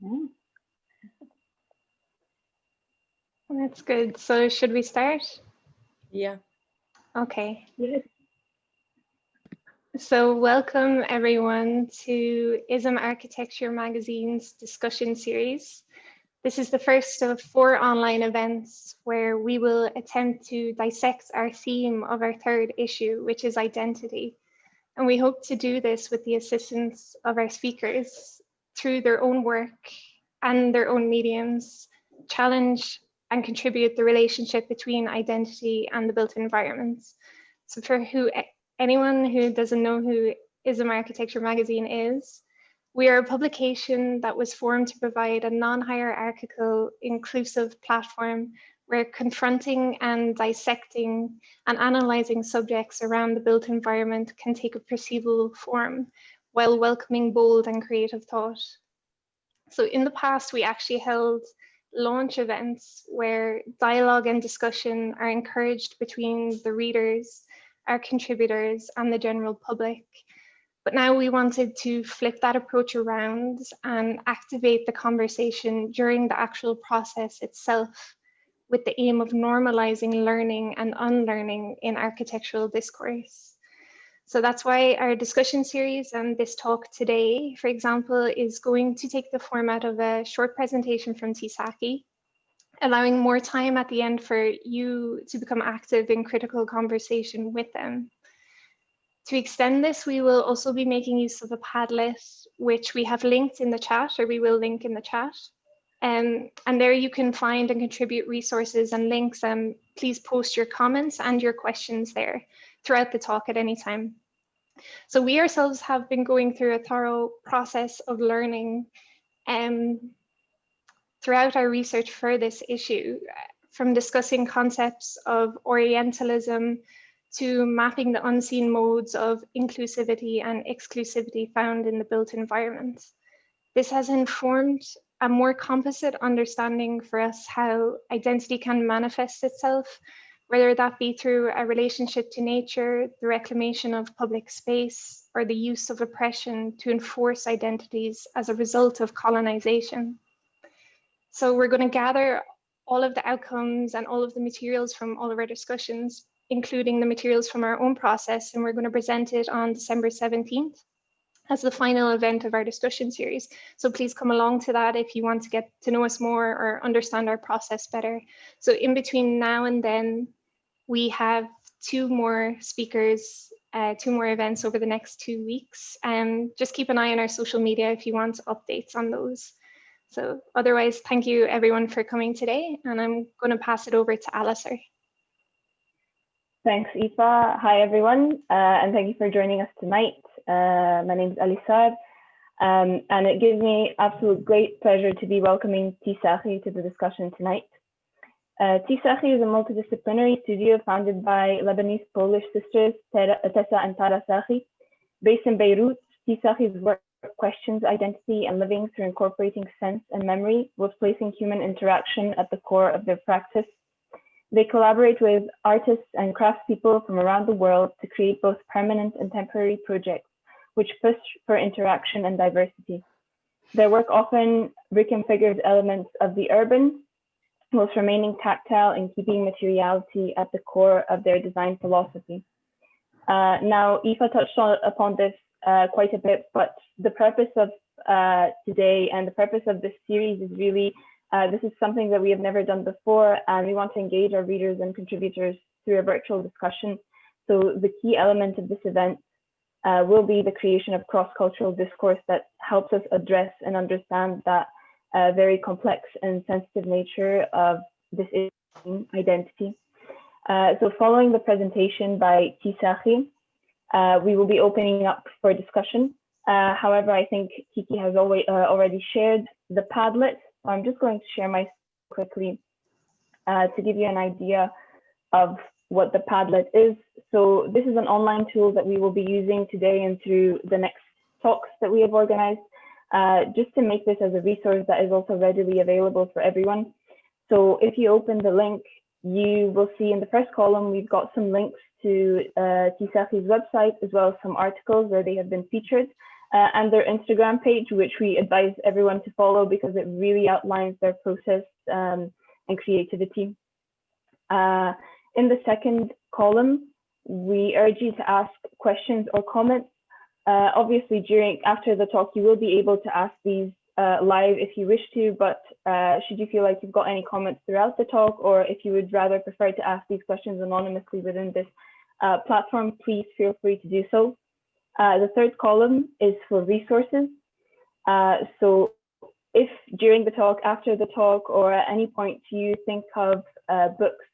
Mm. That's good. So should we start? Yeah. Okay. Yes. So welcome everyone to ISM Architecture Magazine's discussion series. This is the first of 4 online events where we will attempt to dissect our theme of our 3rd issue, which is identity. And we hope to do this with the assistance of our speakers through their own work and their own mediums, challenge and contribute the relationship between identity and the built environment. So for anyone who doesn't know who ISM Architecture Magazine is, we are a publication that was formed to provide a non-hierarchical, inclusive platform where confronting and dissecting and analysing subjects around the built environment can take a perceivable form while welcoming bold and creative thought. So in the past, we actually held launch events where dialogue and discussion are encouraged between the readers, our contributors, and the general public. But now we wanted to flip that approach around and activate the conversation during the actual process itself, with the aim of normalizing learning and unlearning in architectural discourse. So that's why our discussion series and this talk today, for example, is going to take the format of a short presentation from Sakhi, allowing more time at the end for you to become active in critical conversation with them. To extend this, we will also be making use of a Padlet, which we have linked in the chat, or we will link in the chat. And there you can find and contribute resources and links, and please post your comments and your questions there throughout the talk at any time. So we ourselves have been going through a thorough process of learning throughout our research for this issue, from discussing concepts of Orientalism to mapping the unseen modes of inclusivity and exclusivity found in the built environment. This has informed a more composite understanding for us how identity can manifest itself, whether that be through a relationship to nature, the reclamation of public space, or the use of oppression to enforce identities as a result of colonization. So we're going to gather all of the outcomes and all of the materials from all of our discussions, including the materials from our own process, and we're going to present it on December 17th. As the final event of our discussion series. So please come along to that if you want to get to know us more or understand our process better. So in between now and then, we have 2 more speakers, 2 more events over the next 2 weeks. And just keep an eye on our social media if you want updates on those. So otherwise, thank you everyone for coming today. And I'm going to pass it over to Alistair. Thanks, Aoife. Hi, everyone, and thank you for joining us tonight. My name is Alisar, and it gives me absolute great pleasure to be welcoming Sakhi to the discussion tonight. Sakhi is a multidisciplinary studio founded by Lebanese-Polish sisters Tessa and Tara Sakhi. Based in Beirut, Sakhi's work questions identity and living through incorporating sense and memory, with placing human interaction at the core of their practice. They collaborate with artists and craftspeople from around the world to create both permanent and temporary projects, which push for interaction and diversity. Their work often reconfigures elements of the urban, whilst remaining tactile and keeping materiality at the core of their design philosophy. Now, Aoife touched upon this quite a bit, but the purpose of today and the purpose of this series is really this is something that we have never done before, and we want to engage our readers and contributors through a virtual discussion. So the key element of this event will be the creation of cross-cultural discourse that helps us address and understand that very complex and sensitive nature of this identity. So following the presentation by Sakhi, we will be opening up for discussion. However, I think Kiki has already shared the Padlet. I'm just going to share my quickly to give you an idea of what the Padlet is. So this is an online tool that we will be using today and through the next talks that we have organized, just to make this as a resource that is also readily available for everyone. So if you open the link, you will see in the first column, we've got some links to Sakhi's website, as well as some articles where they have been featured. and their Instagram page, which we advise everyone to follow because it really outlines their process and creativity. In the second column, we urge you to ask questions or comments. Obviously, after the talk, you will be able to ask these live if you wish to, but should you feel like you've got any comments throughout the talk, or if you would rather prefer to ask these questions anonymously within this platform, please feel free to do so. The third column is for resources. So if during the talk, after the talk, or at any point you think of books,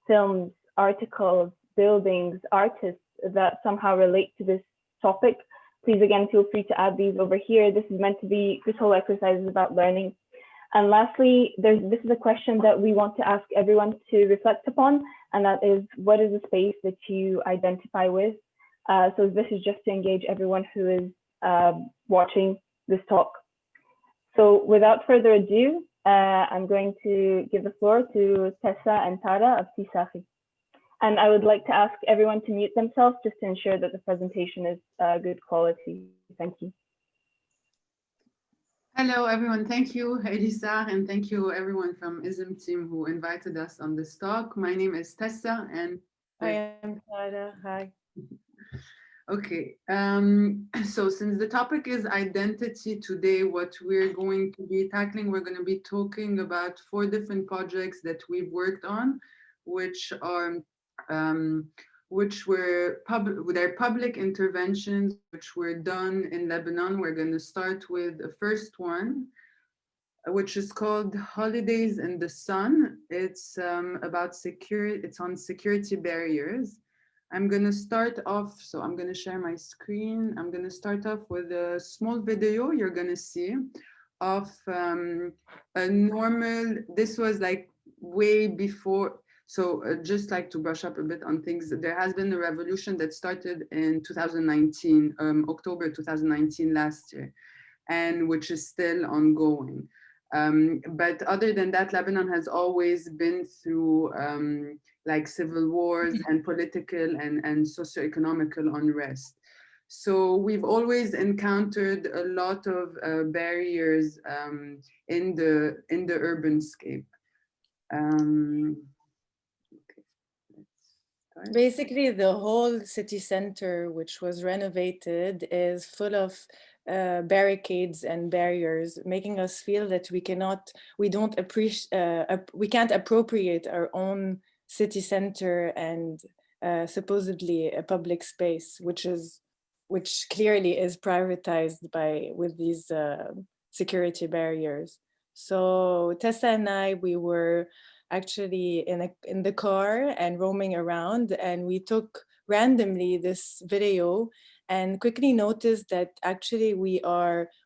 films, articles, buildings, artists that somehow relate to this topic, please again feel free to add these over here. This whole exercise is about learning. And lastly, this is a question that we want to ask everyone to reflect upon, and that is, what is the space that you identify with? So this is just to engage everyone who is watching this talk. So without further ado, I'm going to give the floor to Tessa and Tara of Sakhi. And I would like to ask everyone to mute themselves just to ensure that the presentation is good quality. Thank you. Hello, everyone. Thank you, Elisa, and thank you, everyone from ISM team who invited us on this talk. My name is Tessa, and I am Tara. Hi. Okay, so since the topic is identity today, what we're going to be tackling, we're going to be talking about 4 different projects that we've worked on, which were public interventions, which were done in Lebanon. We're going to start with the first one, which is called Holidays in the Sun. It's about security. It's on security barriers. I'm going to start off, so I'm going to share my screen. I'm going to start off with a small video you're going to see of a normal, this was like way before, so just like to brush up a bit on things, there has been a revolution that started in 2019, October 2019 last year, and which is still ongoing. But other than that, Lebanon has always been through like civil wars and political and socioeconomical unrest. So we've always encountered a lot of barriers in the urban scape. Basically, the whole city center, which was renovated, is full of barricades and barriers, making us feel that we can't appropriate our own city center and supposedly a public space, which clearly is privatized with these security barriers. So Tessa and I, we were actually in the car and roaming around, and we took randomly this video and quickly noticed that actually we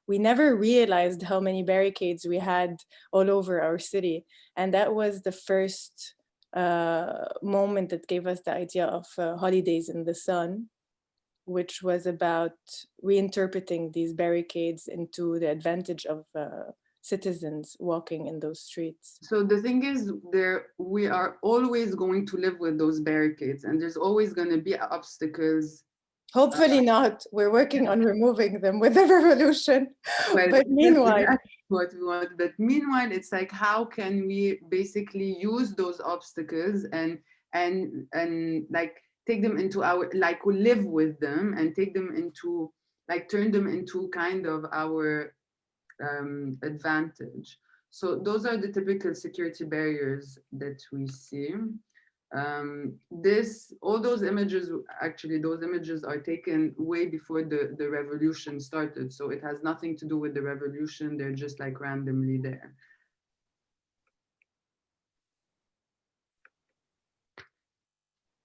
never realized how many barricades we had all over our city. And that was the first moment that gave us the idea of Holidays in the Sun, which was about reinterpreting these barricades into the advantage of citizens walking in those streets. So the thing is, we are always going to live with those barricades, and there's always going to be obstacles. Hopefully not. We're working on removing them with the revolution. Well, but meanwhile, what we want. But meanwhile, it's like, how can we basically use those obstacles and like take them into live with them and take them into turn them into kind of our advantage. So those are the typical security barriers that we see. All those images, actually, those images are taken way before the revolution started. So it has nothing to do with the revolution. They're just like randomly there.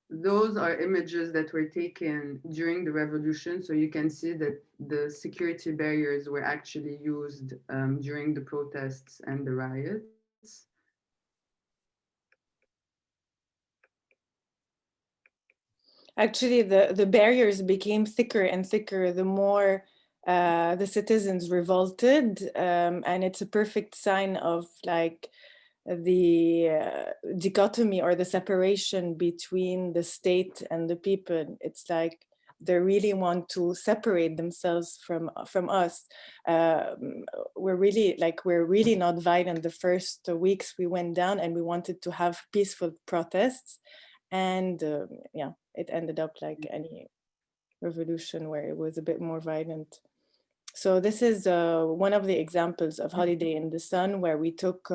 Those are images that were taken during the revolution. So you can see that the security barriers were actually used during the protests and the riots. Actually, the barriers became thicker and thicker the more the citizens revolted. And it's a perfect sign of like the dichotomy or the separation between the state and the people. It's like they really want to separate themselves from us. We're really not violent. The first weeks we went down and we wanted to have peaceful protests, and yeah, it ended up like any revolution where it was a bit more violent. So this is one of the examples of Holiday in the Sun, where we took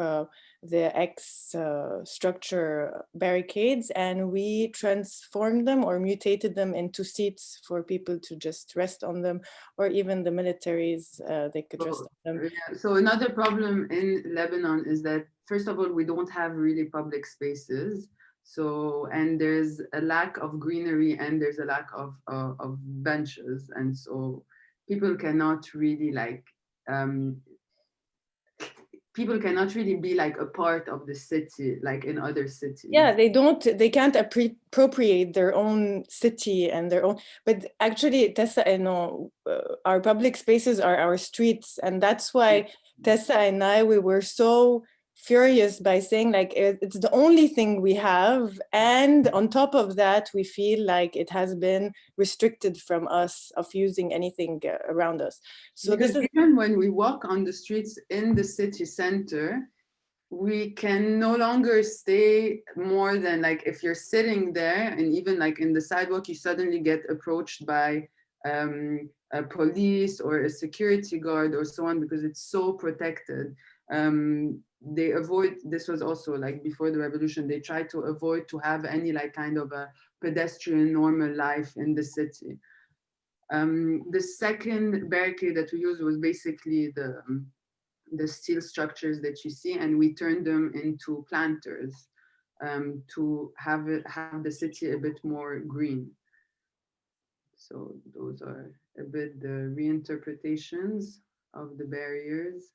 the X structure barricades and we transformed them or mutated them into seats for people to just rest on them, or even the militaries, they could rest on them. Yeah. So another problem in Lebanon is that, first of all, we don't have really public spaces. So, and there's a lack of greenery and there's a lack of benches. And so people cannot really people cannot really be like a part of the city, like in other cities. Yeah, they can't appropriate their own city and their own, but actually Tessa, I know our public spaces are our streets. And that's why Tessa and I, we were so furious by saying like, it's the only thing we have. And on top of that, we feel like it has been restricted from us of using anything around us. So because this is even when we walk on the streets in the city center, we can no longer stay more than like, if you're sitting there and even like in the sidewalk, you suddenly get approached by a police or a security guard or so on, because it's so protected. They avoid, this was also like before the revolution, they tried to avoid to have any like kind of a pedestrian normal life in the city. The second barricade that we used was basically the steel structures that you see, and we turned them into planters to have the city a bit more green. So those are a bit the reinterpretations of the barriers.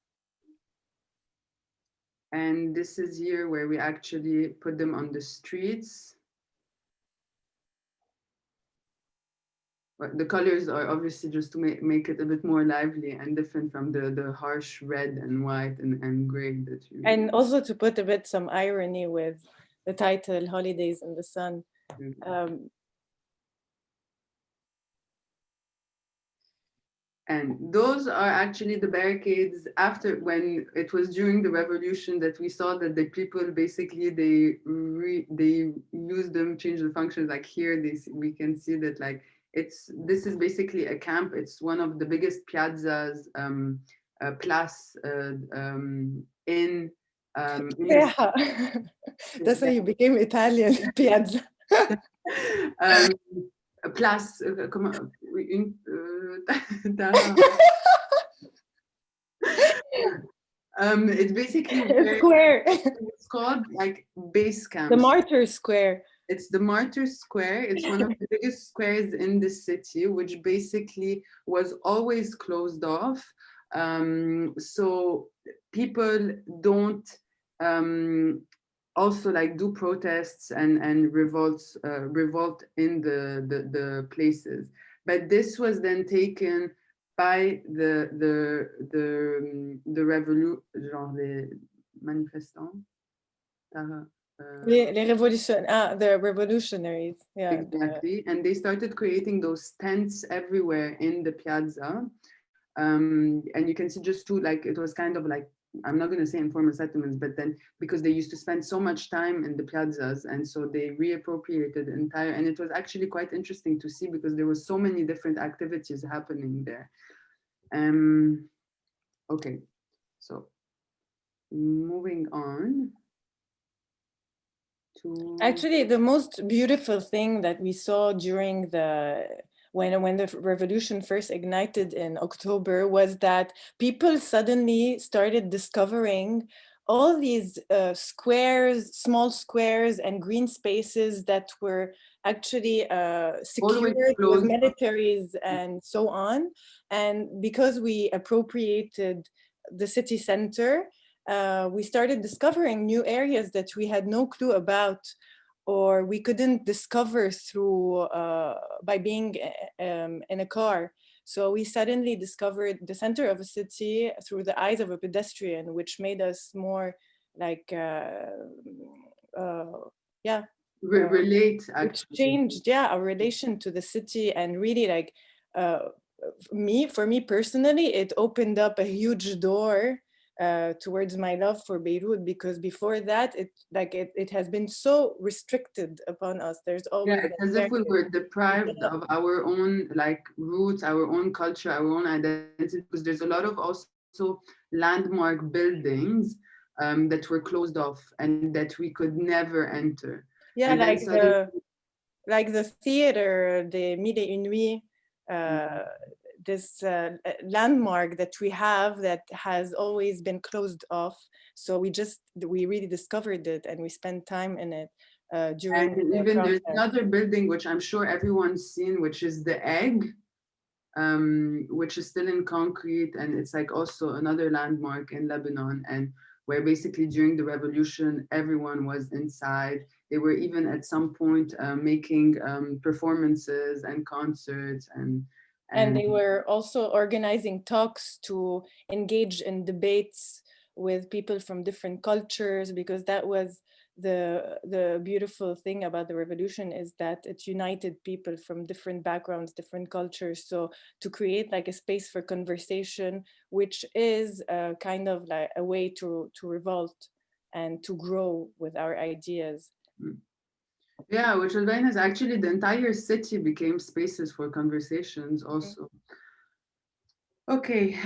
And this is here where we actually put them on the streets. But the colors are obviously just to make it a bit more lively and different from the harsh red and white and gray that you... And also to put a bit some irony with the title, Holidays in the Sun. And those are actually the barricades after, when it was during the revolution, that we saw that the people basically, they used them, changed the functions. Like here, we can see that like, this is basically a camp. It's one of the biggest piazzas, place in yeah. That's how you became Italian, piazza. Place, it's basically square. It's called like base camp. The Martyrs Square. It's the Martyrs Square. It's one of the biggest squares in the city, which basically was always closed off. So people don't also like do protests and revolt in the places. But this was then taken by the les manifestants. The revolutionaries. Yeah. Exactly. And they started creating those tents everywhere in the piazza. And you can see just two, like, it was kind of like, I'm not going to say informal settlements, but then because they used to spend so much time in the piazzas, and so they reappropriated the entire, and it was actually quite interesting to see because there was so many different activities happening there. Okay, so moving on to... Actually, the most beautiful thing that we saw during when the revolution first ignited in October was that people suddenly started discovering all these squares, small squares and green spaces that were actually secured with militaries and so on. And because we appropriated the city center, we started discovering new areas that we had no clue about, or we couldn't discover through by being in a car. So we suddenly discovered the center of a city through the eyes of a pedestrian, which made us more like, yeah, relate which actually. changed, yeah, our relation to the city, and really like for me personally, it opened up a huge door towards my love for Beirut, because before that it has been so restricted upon us. There's always Yeah, it's as if we were deprived of our own like roots, our own culture, our own identity, because there's a lot of also landmark buildings that were closed off and that we could never enter. yeah, And then suddenly, like the theater, the Mille et Une Nuits, this landmark that we have that has always been closed off. So we really discovered it, and we spent time in it during and the even there's process. another building which I'm sure everyone's seen, which is the Egg, which is still in concrete, and it's like also another landmark in Lebanon, and where basically during the revolution everyone was inside. They were even at some point making performances and concerts, And and they were also organizing talks to engage in debates with people from different cultures, because that was the beautiful thing about the revolution, is that it united people from different backgrounds, different cultures. So to create like a space for conversation, which is kind of like a way to revolt and to grow with our ideas. yeah, which was very nice. Actually, the entire city became spaces for conversations also. Okay,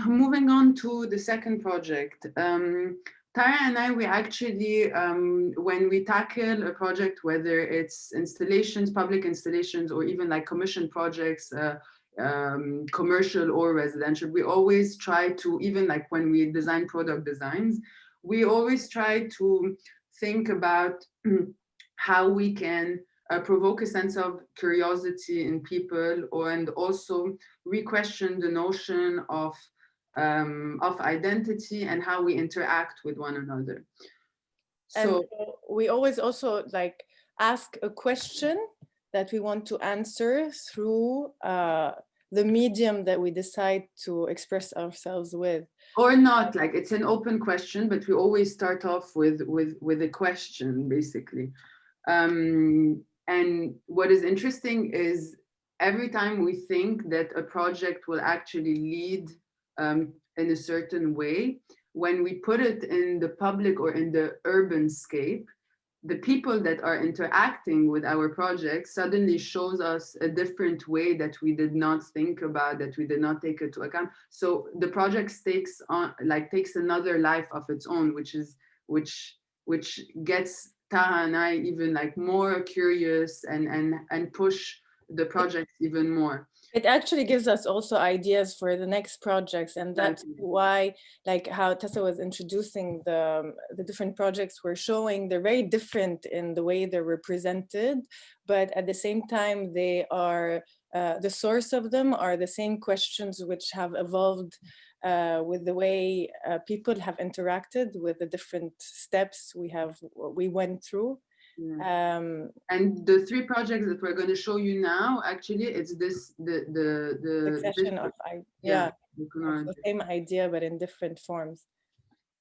moving on to the second project. Tara and I, we actually, when we tackle a project, whether it's installations, public installations, or even like commission projects, commercial or residential, we always try to, even like when we design product designs, we always try to think about how we can provoke a sense of curiosity in people, and also re-question the notion of identity and how we interact with one another. And So we always also like ask a question that we want to answer through the medium that we decide to express ourselves with. or not, like it's an open question, but we always start off with a question basically. And what is interesting is every time we think that a project will actually lead in a certain way, when we put it in the public or in the urban scape, the people that are interacting with our project suddenly shows us a different way that we did not think about, that we did not take into account. So the project takes another life of its own, which gets Taha and I even like more curious and push the project even more. It actually gives us also ideas for the next projects, and that's why, like how Tessa was introducing the different projects we're showing, they're very different in the way they're represented, but at the same time they are the source of them are the same questions which have evolved with the way people have interacted with the different steps we went through. Yeah. And the three projects that we're going to show you now, actually, it's this the succession of the same idea, but in different forms.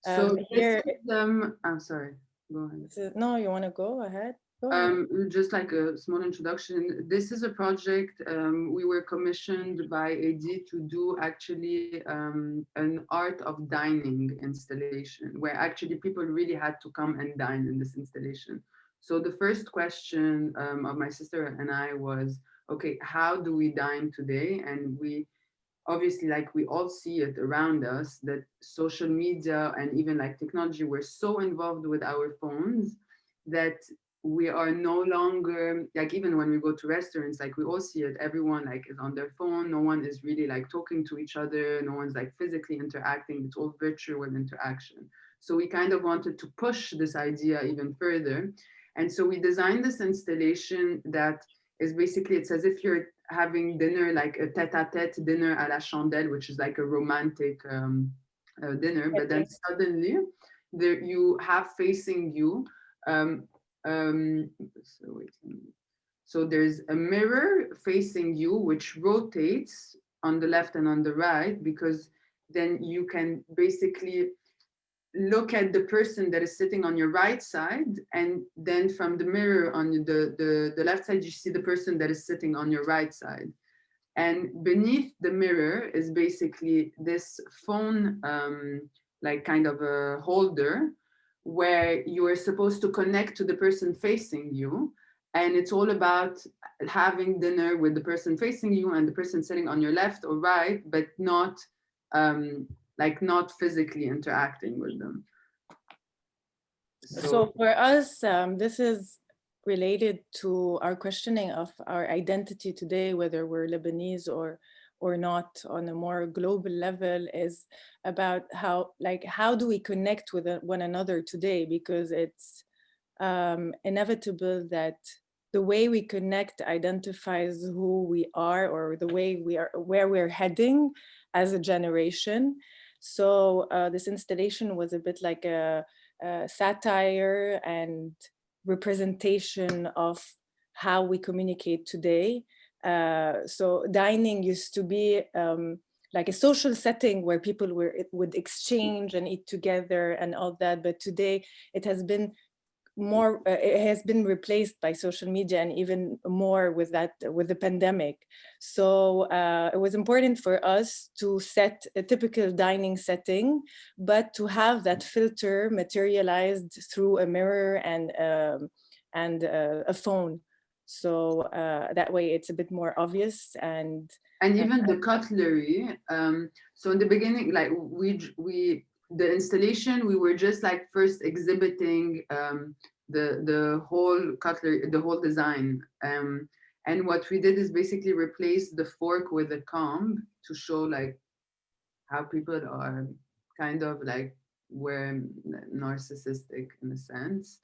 So here, I'm sorry. Go ahead. No, you want to go ahead? Just like a small introduction, this is a project we were commissioned by AD to do actually an art of dining installation, where actually people really had to come and dine in this installation. So the first question of my sister and I was, okay, how do we dine today? And we obviously, like we all see it around us, that social media and even like technology, we're so involved with our phones that we are no longer, like even when we go to restaurants, like we all see it, everyone like is on their phone, no one is really like talking to each other, no one's like physically interacting, it's all virtual interaction. So we kind of wanted to push this idea even further. And so we designed this installation that is basically, it's as if you're having dinner, like a tete-a-tete dinner à la chandelle, which is like a romantic dinner, but then suddenly there you have facing you so there's a mirror facing you which rotates on the left and on the right, because then you can basically look at the person that is sitting on your right side, and then from the mirror on the left side, you see the person that is sitting on your right side. And beneath the mirror is basically this phone, like kind of a holder, where you are supposed to connect to the person facing you. And it's all about having dinner with the person facing you and the person sitting on your left or right, but not like not physically interacting with them. So for us, this is related to our questioning of our identity today, whether we're Lebanese or not, on a more global level, is about how do we connect with one another today, because it's inevitable that the way we connect identifies who we are, or the way we are, where we're heading as a generation. So this installation was a bit like a satire and representation of how we communicate today. So dining used to be like a social setting where people would exchange and eat together and all that, but today it has been more, it has been replaced by social media, and even more with the pandemic. So it was important for us to set a typical dining setting, but to have that filter materialized through a mirror and a phone. So that way it's a bit more obvious. And even the cutlery. So in the beginning, like the installation, we were just like first exhibiting the whole cutlery, the whole design. And what we did is basically replace the fork with a comb to show like how people are kind of like were narcissistic in a sense.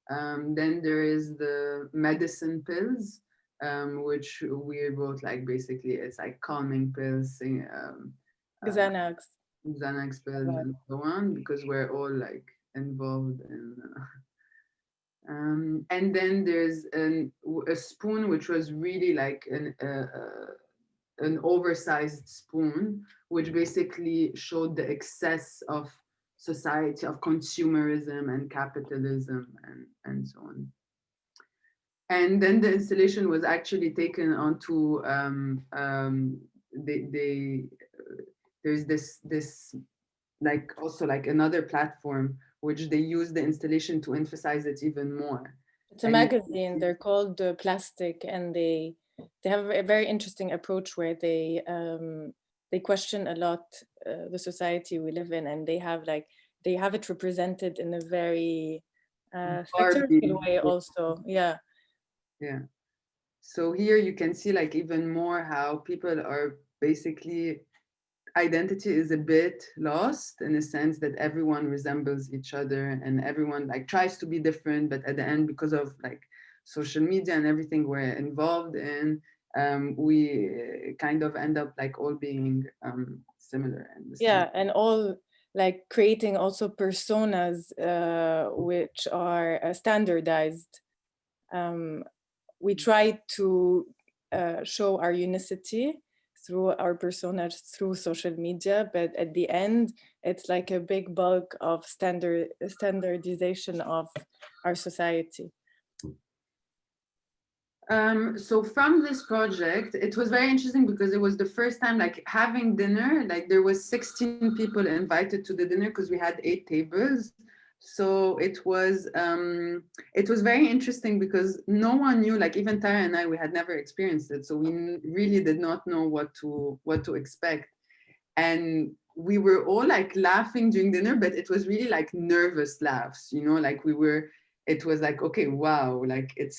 Then there is the medicine pills, which we wrote like basically it's like calming pills, Xanax. Xanax pills and so on, because we're all like involved in. And then there's a spoon, which was really like an oversized spoon, which basically showed the excess of society, of consumerism and capitalism and so on. And then the installation was actually taken onto there's this like also like another platform which they use the installation to emphasize it even more. It's a magazine. They're called Plastic, and they have a very interesting approach where they question a lot the society we live in, and they have it represented in a very satirical way also. Yeah. So here you can see like even more how people are basically, identity is a bit lost in a sense that everyone resembles each other and everyone like tries to be different, but at the end, because of like social media and everything we're involved in, we kind of end up like all being similar. And all like creating also personas which are standardized. We try to show our unicity through our personas through social media, but at the end it's like a big bulk of standardization of our society. So from this project, it was very interesting because it was the first time like having dinner, like there was 16 people invited to the dinner because we had 8 tables. So it was very interesting because no one knew, like even Tara and I, we had never experienced it. So we really did not know what to expect. And we were all like laughing during dinner, but it was really like nervous laughs, you know, like it was like, okay, wow, like it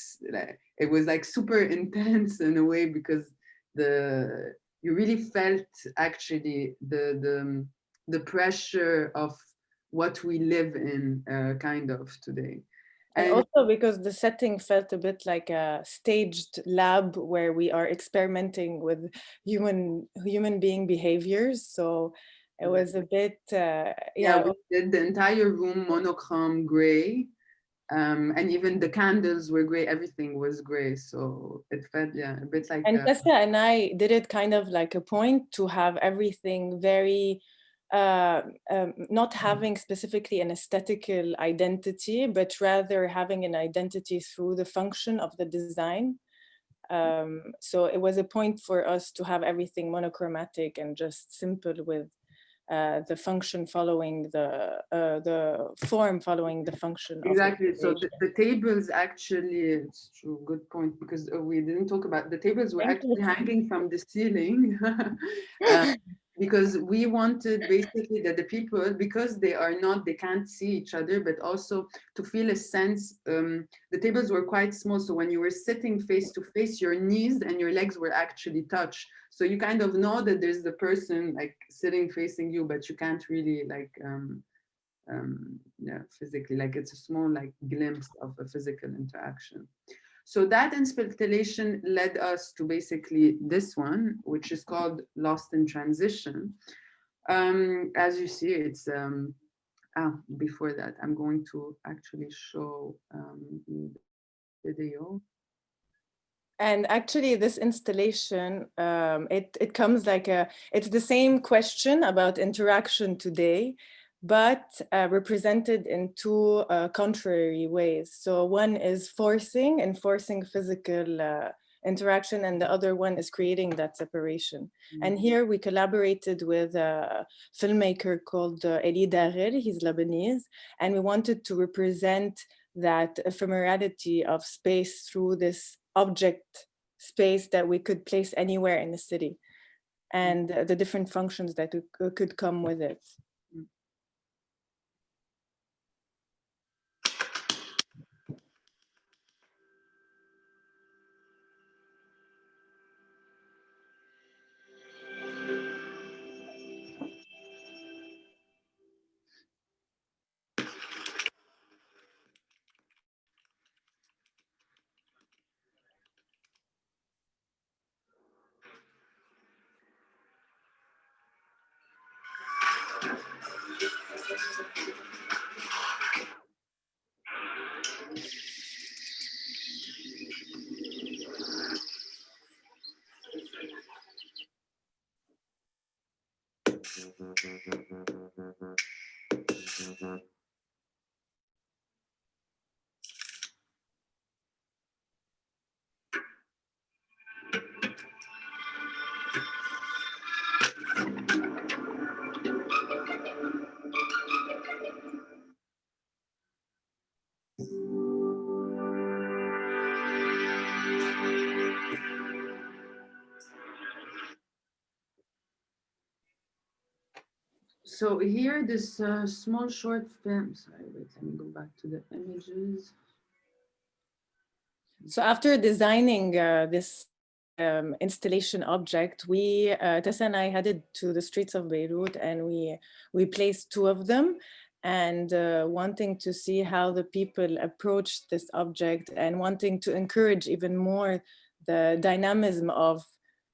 was like super intense in a way because you really felt actually the pressure of what we live in kind of today. And also because the setting felt a bit like a staged lab where we are experimenting with human being behaviors. So it was a bit, we did the entire room monochrome gray. And even the candles were gray, everything was gray. So it felt, a bit like... And Tessa and I did it kind of like a point to have everything very not having specifically an aesthetical identity, but rather having an identity through the function of the design. So it was a point for us to have everything monochromatic and just simple, with the function following the form following the function. Exactly. So the tables actually, it's true, good point, because we didn't talk about the tables were actually hanging from the ceiling. Because we wanted basically that the people, because they can't see each other, but also to feel a sense, the tables were quite small. So when you were sitting face to face, your knees and your legs were actually touched. So you kind of know that there's the person like sitting facing you, but you can't really like, yeah, physically, like it's a small like glimpse of a physical interaction. So that installation led us to basically this one, which is called Lost in Transition. As you see, it's before that, I'm going to actually show the video. And actually, this installation, it comes like it's the same question about interaction today, but represented in two contrary ways. So one is enforcing physical interaction, and the other one is creating that separation. And here we collaborated with a filmmaker called Elie Darel, he's Lebanese, and we wanted to represent that ephemerality of space through this object space that we could place anywhere in the city, and the different functions that could come with it. So here, this small short film, sorry, wait, let me go back to the images. So after designing this installation object, Tessa and I headed to the streets of Beirut, and we placed two of them, and wanting to see how the people approached this object, and wanting to encourage even more the dynamism of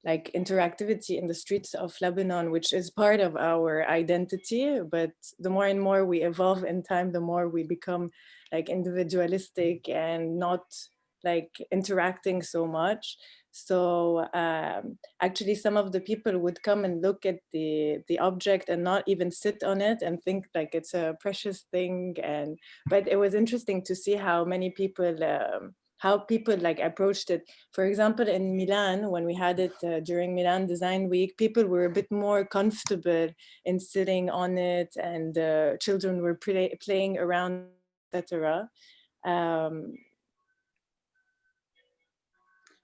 like interactivity in the streets of Lebanon, which is part of our identity. But the more and more we evolve in time, the more we become like individualistic and not like interacting so much. So actually some of the people would come and look at the object and not even sit on it and think like it's a precious thing. But it was interesting to see how many people like approached it. For example, in Milan, when we had it during Milan Design Week, people were a bit more comfortable in sitting on it, and children were playing around, etc.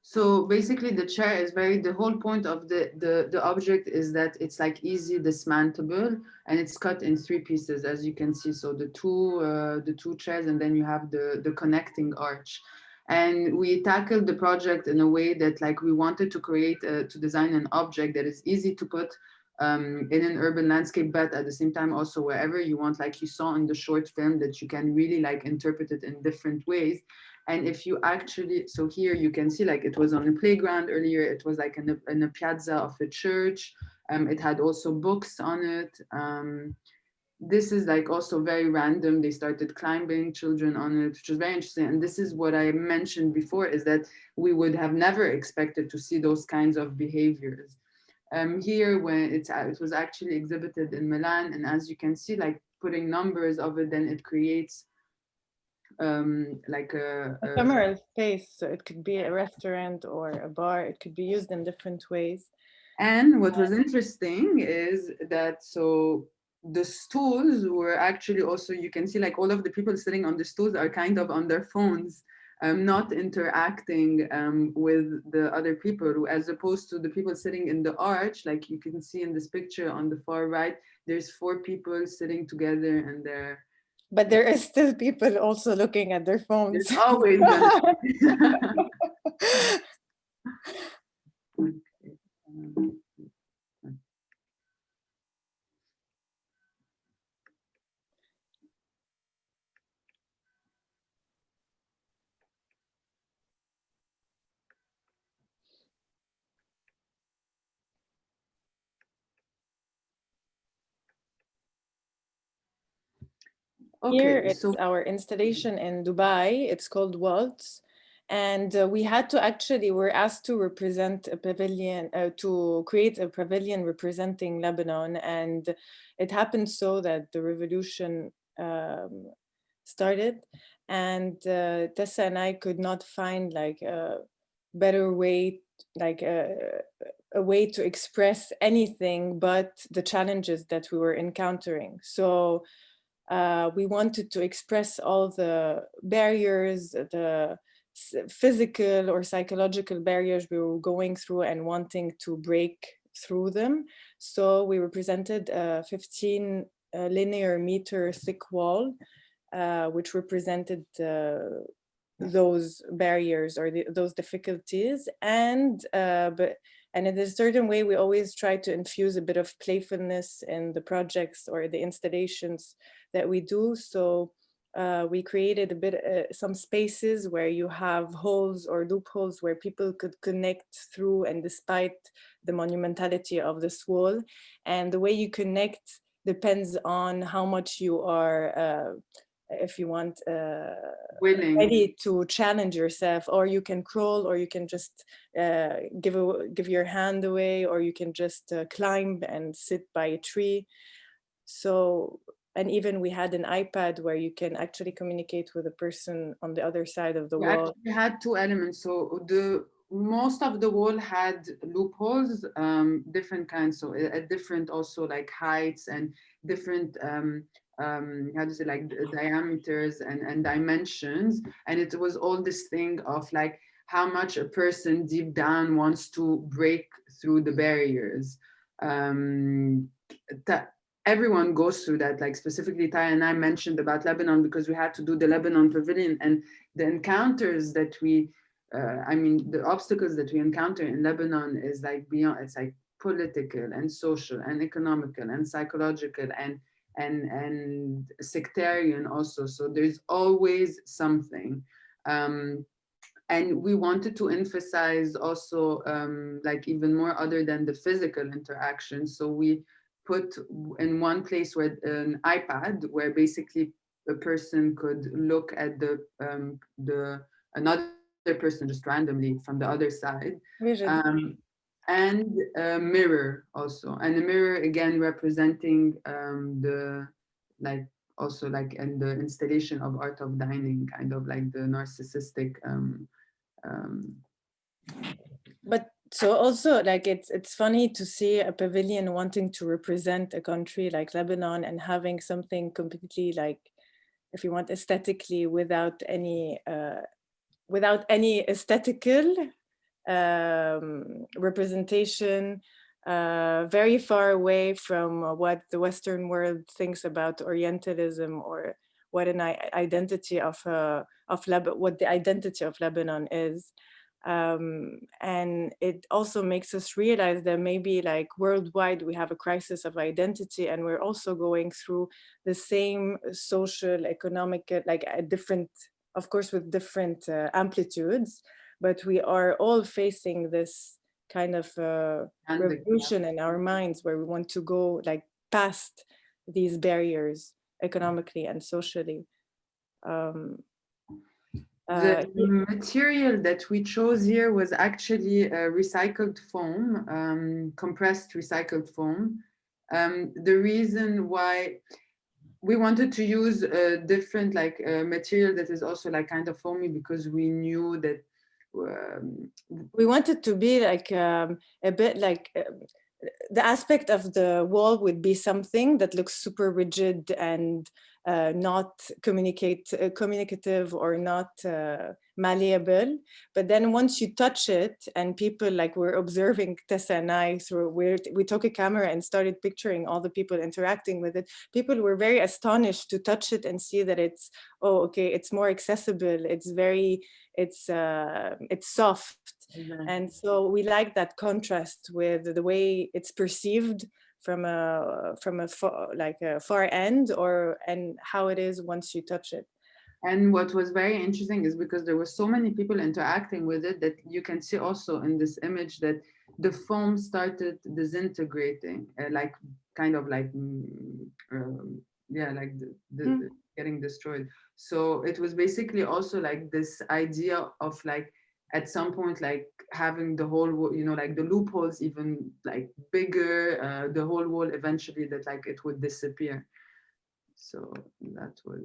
So basically the chair is the whole point of the object is that it's like easy dismantleable, and it's cut in 3 pieces, as you can see. So the two chairs, and then you have the connecting arch. And we tackled the project in a way that like we wanted to design an object that is easy to put in an urban landscape, but at the same time also wherever you want, like you saw in the short film, that you can really like interpret it in different ways. And if you actually, so here you can see like it was on a playground earlier, it was like in a piazza of a church. It had also books on it. This is like also very random. They started climbing, children on it, which is very interesting. And this is what I mentioned before, is that we would have never expected to see those kinds of behaviors. Here, when it was actually exhibited in Milan, and as you can see, like putting numbers of it, then it creates like a ephemeral space. So it could be a restaurant or a bar. It could be used in different ways. And what was interesting is that the stools were actually also, you can see like all of the people sitting on the stools are kind of on their phones, not interacting with the other people, as opposed to the people sitting in the arch. Like you can see in this picture on the far right, there's 4 people sitting together and they're. But there is still people also looking at their phones. There's always gonna Here it's our installation in Dubai. It's called Waltz. And we had to actually, we're asked to represent a pavilion, to create a pavilion representing Lebanon. And it happened so that the revolution started. And Tessa and I could not find like a better way, like a way to express anything but the challenges that we were encountering. So we wanted to express all the barriers, the physical or psychological barriers we were going through and wanting to break through them. So we represented a 15 linear meter thick wall, which represented those barriers or those difficulties. And in a certain way, we always try to infuse a bit of playfulness in the projects or the installations that we do. So we created a bit, some spaces where you have holes or loopholes where people could connect through, and despite the monumentality of this wall. And the way you connect depends on how much you are, if you want, ready to challenge yourself, or you can crawl, or you can just give your hand away, or you can just climb and sit by a tree. So, and even we had an iPad where you can actually communicate with a person on the other side of the wall. We had 2 elements. So most of the wall had loopholes, different kinds, so at different also like heights and different how to say, like diameters and dimensions. And it was all this thing of like how much a person deep down wants to break through the barriers. Everyone goes through that, like specifically Ty and I mentioned about Lebanon because we had to do the Lebanon Pavilion, and the encounters that we, the obstacles that we encounter in Lebanon is like beyond, it's like political and social and economical and psychological and sectarian also. So there's always something. And we wanted to emphasize also like even more other than the physical interaction. So we put in one place where an iPad where basically a person could look at another person just randomly from the other side. And a mirror also, and a mirror again representing the like also like in the installation of Art of Dining, kind of like the narcissistic but so also like it's funny to see a pavilion wanting to represent a country like Lebanon and having something completely like, if you want, aesthetically without any aesthetical representation, very far away from what the Western world thinks about Orientalism or what an identity of what the identity of Lebanon is. And it also makes us realize that maybe like worldwide we have a crisis of identity, and we're also going through the same social, economic, like a different, of course with different amplitudes, but we are all facing this kind of revolution in our minds where we want to go like past these barriers economically and socially. The material that we chose here was actually recycled foam, compressed recycled foam. The reason why we wanted to use a different material that is also like kind of foamy, because we knew that we wanted to be like a bit like the aspect of the wall would be something that looks super rigid and not communicative or not malleable. But then once you touch it, and people like were observing Tessa and I, so we took a camera and started picturing all the people interacting with it. People were very astonished to touch it and see that it's, oh, okay, it's more accessible. It's very, it's soft. Mm-hmm. And so we like that contrast with the way it's perceived from a far end, and how it is once you touch it. And what was very interesting is because there were so many people interacting with it, that you can see also in this image that the foam started disintegrating, getting destroyed. So it was basically also like this idea of like at some point like having the whole, you know, like the loopholes even like bigger, the whole wall eventually that like it would disappear. So that was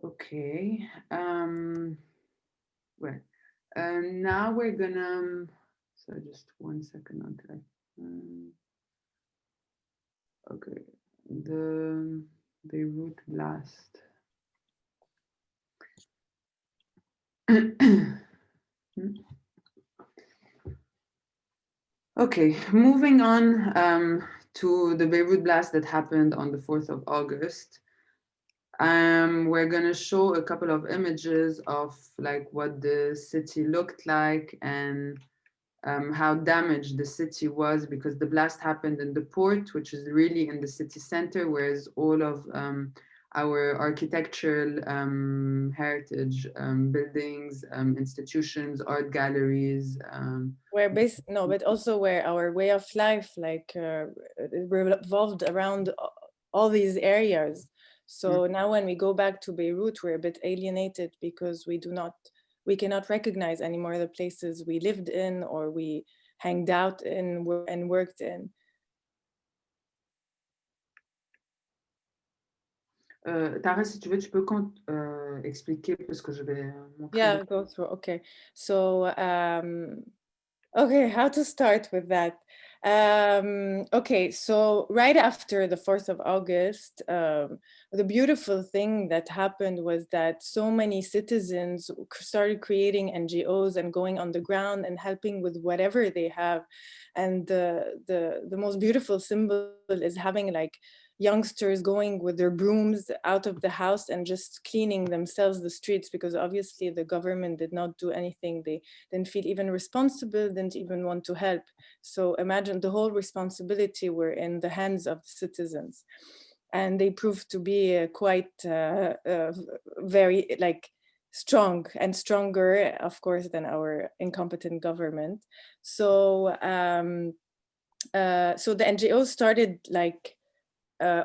okay. Well, now we're gonna, so just 1 second until okay, the Beirut blast. Okay, moving on to the Beirut blast that happened on the 4th of August. We're gonna show a couple of images of like what the city looked like and how damaged the city was, because the blast happened in the port, which is really in the city center, whereas all of our architectural heritage buildings, institutions, art galleries. But also where our way of life revolved around all these areas. So now when we go back to Beirut, we're a bit alienated because we cannot recognize anymore the places we lived in or we hanged out in and worked in. Tara, si tu veux, tu peux expliquer parce que je vais montrer. Yeah, go through. Okay. So, okay, how to start with that? Okay, so right after the 4th of August, the beautiful thing that happened was that so many citizens started creating NGOs and going on the ground and helping with whatever they have. And the most beautiful symbol is having like youngsters going with their brooms out of the house and just cleaning themselves the streets, because obviously the government did not do anything. They didn't feel even responsible, didn't even want to help. So imagine the whole responsibility were in the hands of the citizens. And they proved to be quite very like strong and stronger, of course, than our incompetent government. So, so the NGOs started like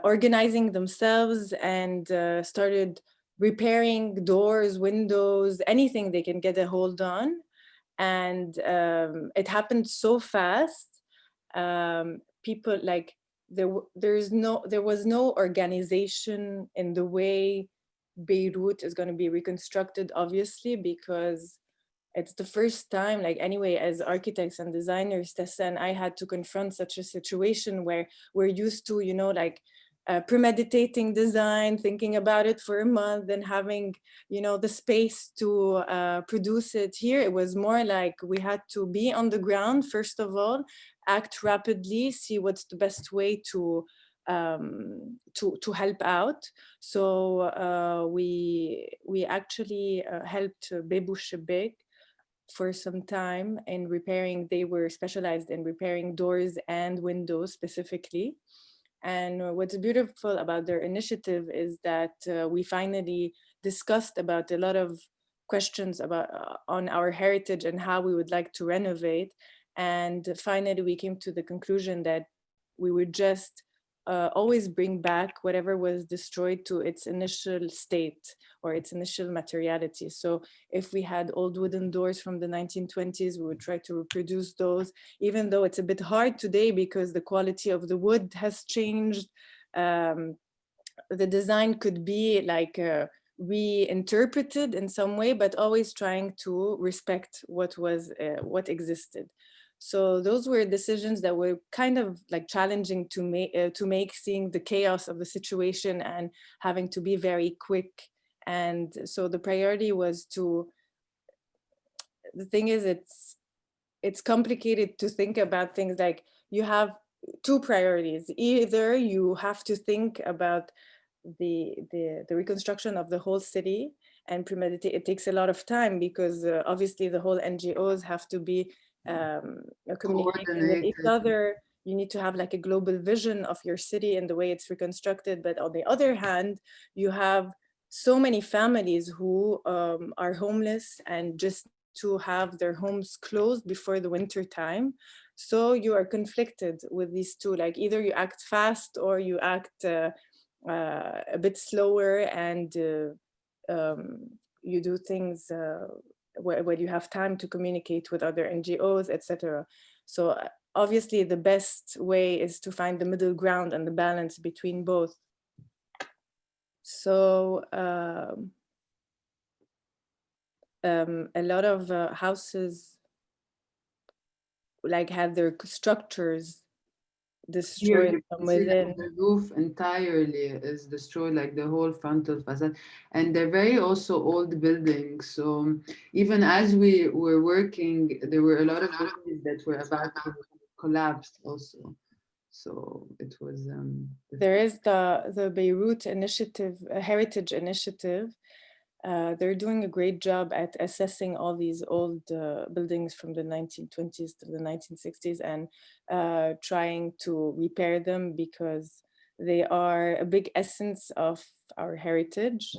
organizing themselves and started repairing doors, windows, anything they can get a hold on. And it happened so fast. People like there was no organization in the way Beirut is going to be reconstructed, obviously, because it's the first time, like anyway, as architects and designers, Tessa and I had to confront such a situation where we're used to, you know, like premeditating design, thinking about it for a month and having, you know, the space to produce it. Here, it was more like we had to be on the ground, first of all, act rapidly, see what's the best way to help out. So we actually helped Bebu Shebek for some time in repairing. They were specialized in repairing doors and windows specifically. And what's beautiful about their initiative is that we finally discussed about a lot of questions about on our heritage and how we would like to renovate. And finally, we came to the conclusion that we would just always bring back whatever was destroyed to its initial state or its initial materiality. So if we had old wooden doors from the 1920s, we would try to reproduce those, even though it's a bit hard today because the quality of the wood has changed. The design could be like reinterpreted in some way, but always trying to respect what existed. So those were decisions that were kind of like challenging to make, seeing the chaos of the situation and having to be very quick. And so the priority was to, the thing is, it's complicated to think about things like you have two priorities. Either you have to think about the reconstruction of the whole city and premeditate. It takes a lot of time because obviously the whole NGOs have to be communicating with each other. You need to have like a global vision of your city and the way it's reconstructed. But on the other hand, you have so many families who are homeless and just to have their homes closed before the winter time. So you are conflicted with these two, like either you act fast or you act a bit slower, and you do things where you have time to communicate with other NGOs, etc. So obviously the best way is to find the middle ground and the balance between both. So a lot of houses like had their structures destroyed from within. The roof entirely is destroyed, like the whole frontal facade, and they're very also old buildings. So even as we were working, there were a lot of buildings that were about to collapse also. So it was. There is the Beirut initiative, Heritage Initiative. They're doing a great job at assessing all these old buildings from the 1920s to the 1960s and trying to repair them because they are a big essence of our heritage.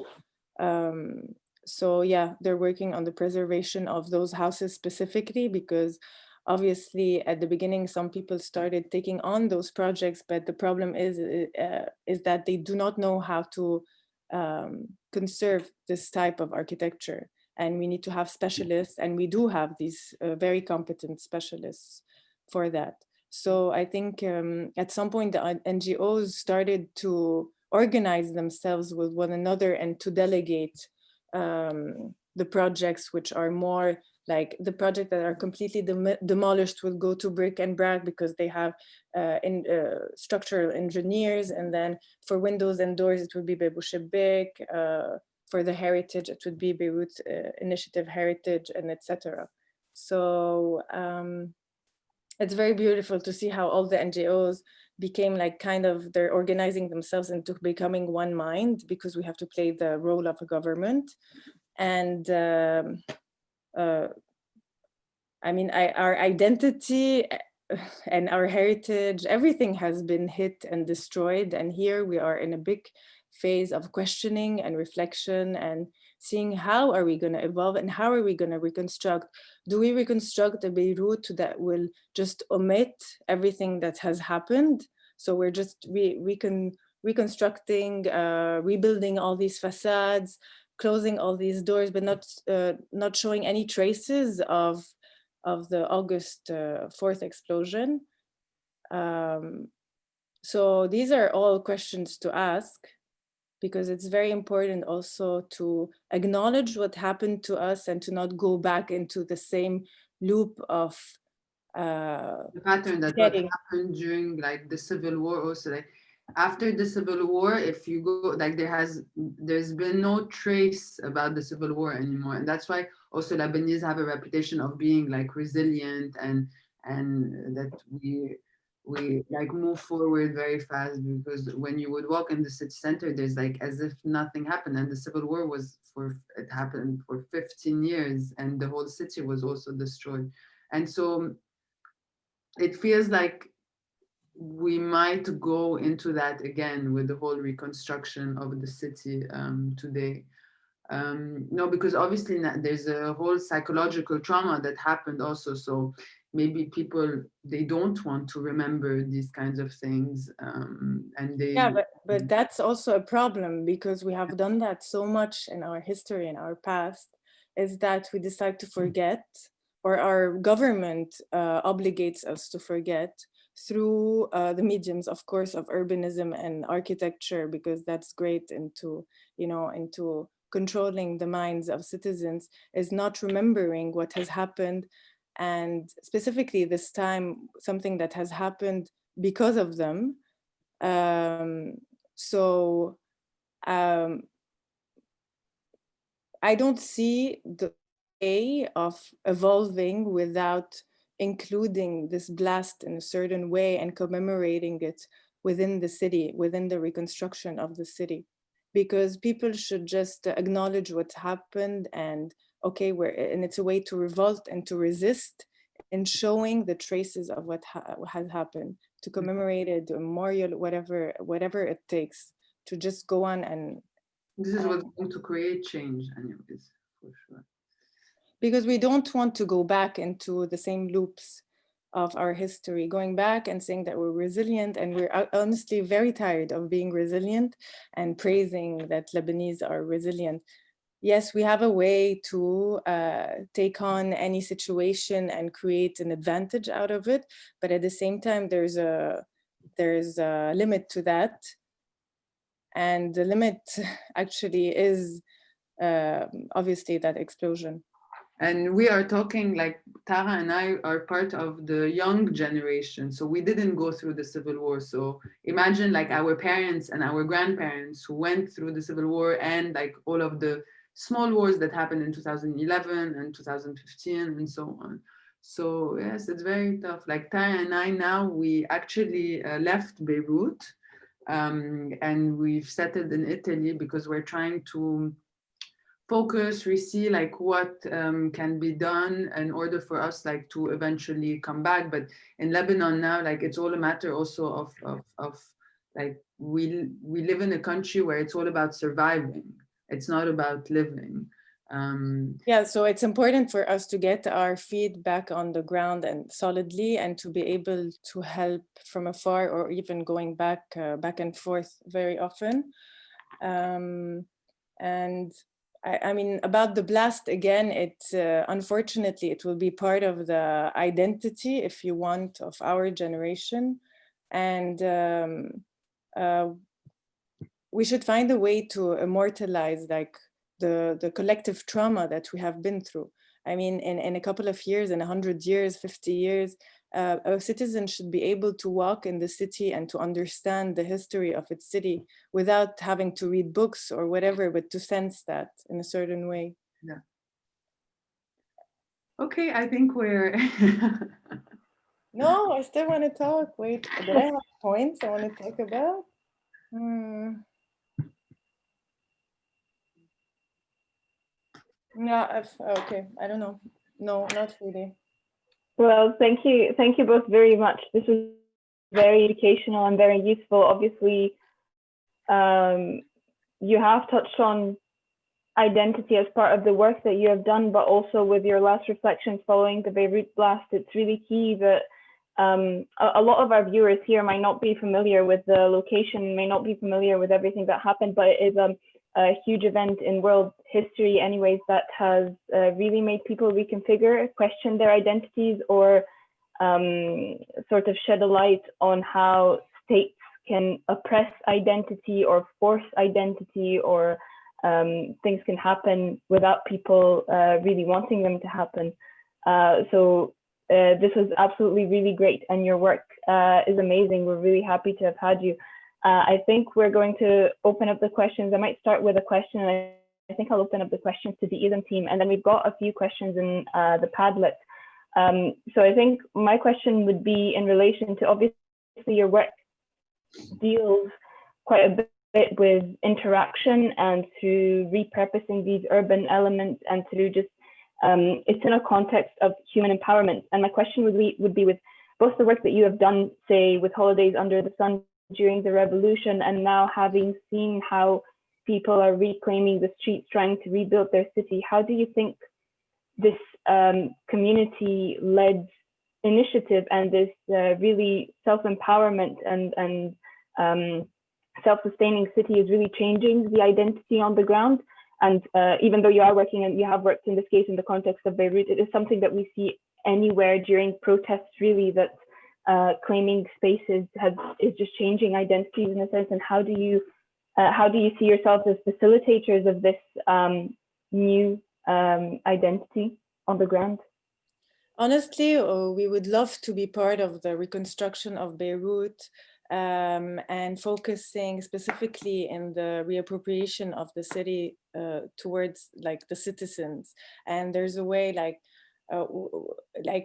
So yeah, they're working on the preservation of those houses specifically because obviously at the beginning some people started taking on those projects, but the problem is that they do not know how to conserve this type of architecture, and we need to have specialists, and we do have these very competent specialists for that. So I think at some point the NGOs started to organize themselves with one another and to delegate the projects which are more like the projects that are completely demolished will go to brick and brack because they have structural engineers, and then for windows and doors it would be Bebouchebek, for the heritage it would be Beirut Initiative Heritage, and etc. So it's very beautiful to see how all the NGOs became like kind of, they're organizing themselves into becoming one mind because we have to play the role of a government. And I mean, our identity and our heritage, everything has been hit and destroyed. And here we are in a big phase of questioning and reflection and seeing how are we going to evolve and how are we going to reconstruct. Do we reconstruct a Beirut that will just omit everything that has happened? So we're just reconstructing, rebuilding all these facades, closing all these doors, but not showing any traces of the August 4th explosion. So these are all questions to ask, because it's very important also to acknowledge what happened to us and to not go back into the same loop of the pattern that what happened during like the Civil War also, like after the Civil War, if you go like there's been no trace about the Civil War anymore, and that's why also Lebanese have a reputation of being like resilient and that we like move forward very fast, because when you would walk in the city center, there's like as if nothing happened, and the Civil War it happened for 15 years and the whole city was also destroyed. And so it feels like we might go into that again with the whole reconstruction of the city today. No, because obviously there's a whole psychological trauma that happened also. So maybe people, they don't want to remember these kinds of things, and they... Yeah, but that's also a problem, because we have done that so much in our history, in our past, is that we decide to forget, or our government obligates us to forget through the mediums, of course, of urbanism and architecture, because that's great into, into controlling the minds of citizens, is not remembering what has happened. And specifically this time, something that has happened because of them. So I don't see the way of evolving without including this blast in a certain way and commemorating it within the city, within the reconstruction of the city, because people should just acknowledge what's happened, and okay, and it's a way to revolt and to resist in showing the traces of what has happened, to commemorate it, a memorial, whatever it takes, to just go on. And this is what's going to create change anyways, for sure. Because we don't want to go back into the same loops of our history, going back and saying that we're resilient, and we're honestly very tired of being resilient and praising that Lebanese are resilient. Yes, we have a way to take on any situation and create an advantage out of it, but at the same time, there's a limit to that, and the limit actually is obviously that explosion. And we are talking, like, Tara and I are part of the young generation, so we didn't go through the Civil War. So imagine like our parents and our grandparents who went through the Civil War, and like all of the small wars that happened in 2011 and 2015 and so on. So yes, it's very tough. Like Tara and I now, we actually left Beirut, and we've settled in Italy because we're trying to focus, we see like what can be done in order for us like to eventually come back. But in Lebanon now, like it's all a matter also of like we live in a country where it's all about surviving. It's not about living. Yeah, so it's important for us to get our feet back on the ground and solidly, and to be able to help from afar, or even going back and forth very often. And I mean, about the blast again, it's unfortunately, it will be part of the identity, if you want, of our generation. And we should find a way to immortalize like the collective trauma that we have been through. I mean, in a couple of years, in 100 years, 50 years, a citizen should be able to walk in the city and to understand the history of its city without having to read books or whatever, but to sense that in a certain way. Yeah. Okay, I think we're... No, I still want to talk. Wait, did I have points I want to talk about? No, okay, I don't know. No, not really. Well, thank you both very much. This was very educational and very useful. Obviously, you have touched on identity as part of the work that you have done, but also with your last reflections following the Beirut blast, it's really key that a lot of our viewers here might not be familiar with the location, may not be familiar with everything that happened, but it is a huge event in world history anyways that has really made people reconfigure, question their identities, or sort of shed a light on how states can oppress identity or force identity, or things can happen without people really wanting them to happen. So this was absolutely really great, and your work is amazing. We're really happy to have had you. I think we're going to open up the questions. I might start with a question, and I think I'll open up the questions to the ISM team, and then we've got a few questions in the Padlet. So I think my question would be in relation to, obviously your work deals quite a bit with interaction and through repurposing these urban elements, and through just, it's in a context of human empowerment. And my question would be with both the work that you have done, say with Holidays Under the Sun during the revolution, and now having seen how people are reclaiming the streets, trying to rebuild their city, how do you think this community-led initiative and this really self-empowerment and self-sustaining city is really changing the identity on the ground. And even though you are working and you have worked in this case in the context of Beirut, it is something that we see anywhere during protests, really, that claiming spaces is just changing identities in a sense. And how do you see yourselves as facilitators of this new identity on the ground? Honestly, we would love to be part of the reconstruction of Beirut, and focusing specifically in the reappropriation of the city towards like the citizens. And there's a way like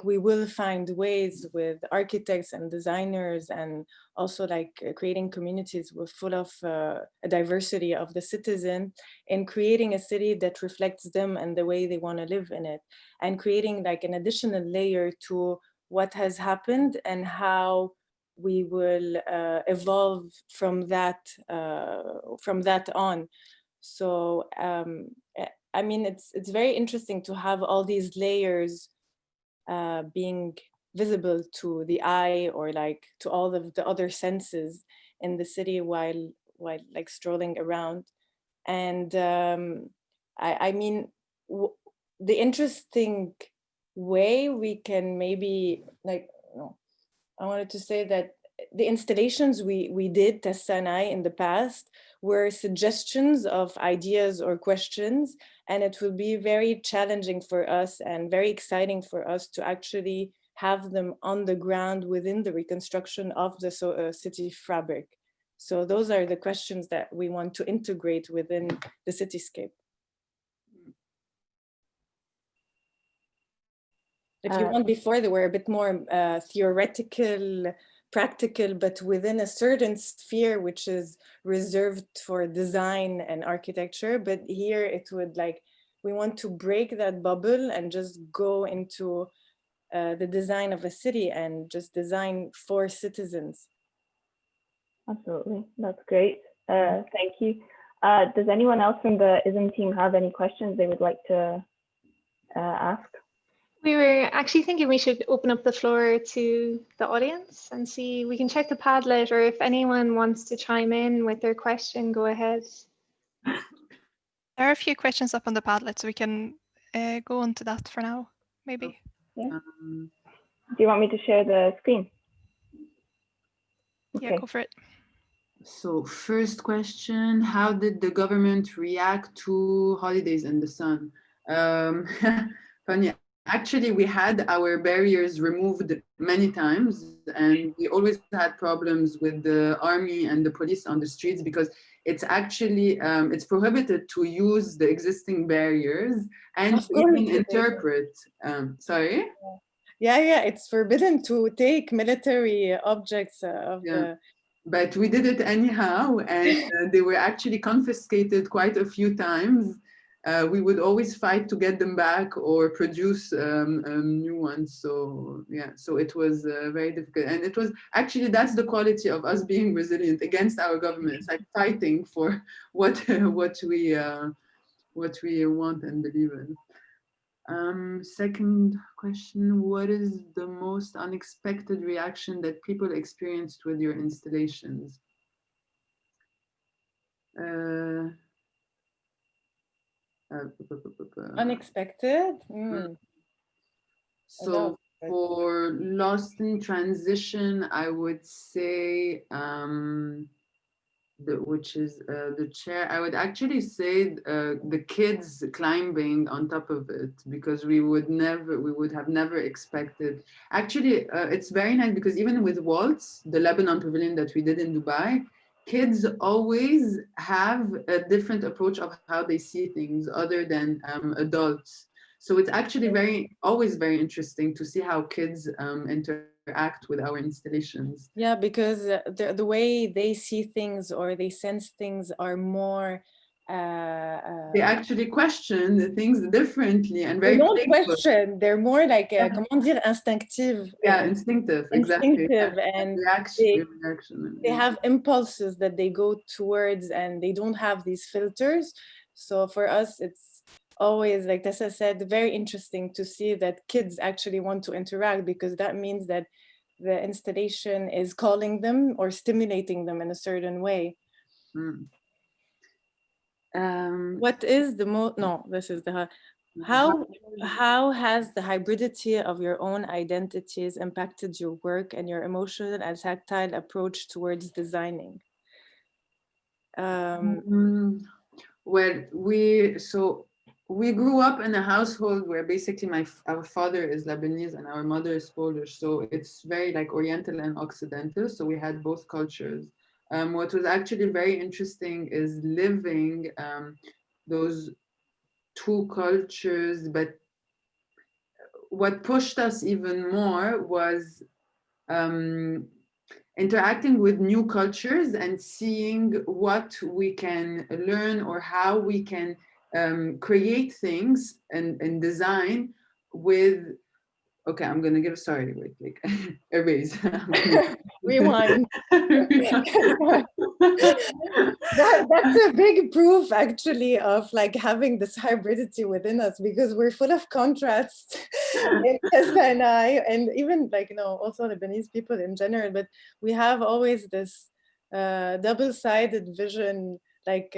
we will find ways with architects and designers, and also like creating communities with full of a diversity of the citizen, in creating a city that reflects them and the way they want to live in it, and creating like an additional layer to what has happened and how we will evolve from that on. So I mean, it's very interesting to have all these layers being visible to the eye, or like to all of the other senses in the city while like strolling around. And I mean, the interesting way we can maybe like, I wanted to say that the installations we did, Tessa and I, in the past were suggestions of ideas or questions, and it will be very challenging for us and very exciting for us to actually have them on the ground within the reconstruction of the city fabric. So those are the questions that we want to integrate within the cityscape. If you want, before they were a bit more theoretical, practical, but within a certain sphere which is reserved for design and architecture. But here it would like, we want to break that bubble and just go into the design of a city and just design for citizens. Absolutely, that's great. Thank you. Does anyone else from the ISM team have any questions they would like to ask? We were actually thinking we should open up the floor to the audience and see, we can check the Padlet, or if anyone wants to chime in with their question, go ahead. There are a few questions up on the Padlet, so we can go on to that for now, maybe. Yeah. Do you want me to share the screen? Okay. Yeah, go for it. So first question, how did the government react to holidays in the sun? Funny. Actually, we had our barriers removed many times, and we always had problems with the army and the police on the streets, because it's actually, it's prohibited to use the existing barriers and even interpret. Sorry? Yeah, it's forbidden to take military objects of the... But we did it anyhow, and they were actually confiscated quite a few times. We would always fight to get them back or produce new ones. So yeah, so it was very difficult. And it was actually, that's the quality of us being resilient against our government. It's like fighting for what we want and believe in. Second question, what is the most unexpected reaction that people experienced with your installations? Unexpected? So for Lost in Transition, I would say, which is the chair, I would actually say the kids climbing on top of it, because we would have never expected. Actually, it's very nice, because even with Waltz, the Lebanon pavilion that we did in Dubai, kids always have a different approach of how they see things other than adults. So it's actually always very interesting to see how kids interact with our installations. Yeah, because the way they see things or they sense things are more... they actually question the things differently and very... They don't question, they're more like, comment dire, instinctive. Yeah, instinctive, exactly. Instinctive, and they have impulses that they go towards, and they don't have these filters. So for us, it's always, like Tessa said, very interesting to see that kids actually want to interact, because that means that the installation is calling them or stimulating them in a certain way. Mm. What is the most, no, this is the, how has the hybridity of your own identities impacted your work and your emotional and tactile approach towards designing? Well, we grew up in a household where basically our father is Lebanese and our mother is Polish, so it's very like Oriental and Occidental. So we had both cultures. What was actually very interesting is living those two cultures, but what pushed us even more was interacting with new cultures and seeing what we can learn or how we can create things and design with. Okay, I'm gonna give. Sorry, wait, like erase. Rewind. That's a big proof, actually, of like having this hybridity within us, because we're full of contrasts. Tessa and I, and even like, you know, also Lebanese people in general, but we have always this double-sided vision, like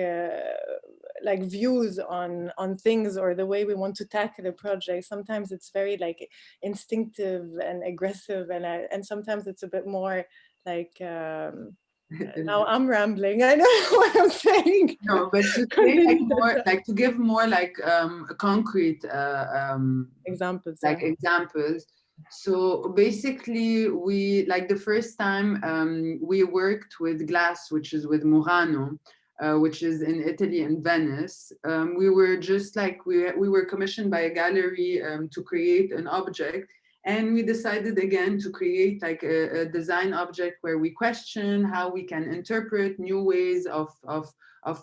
views on things or the way we want to tackle a project. Sometimes it's very like instinctive and aggressive, and sometimes it's a bit more like now I'm rambling. I know what I'm saying. No, but to say like more, like to give more like concrete examples. Like examples. So basically, we like the first time we worked with glass, which is with Murano, which is in Italy in Venice. We were just like we were commissioned by a gallery to create an object. And we decided again to create like a design object where we question how we can interpret new ways of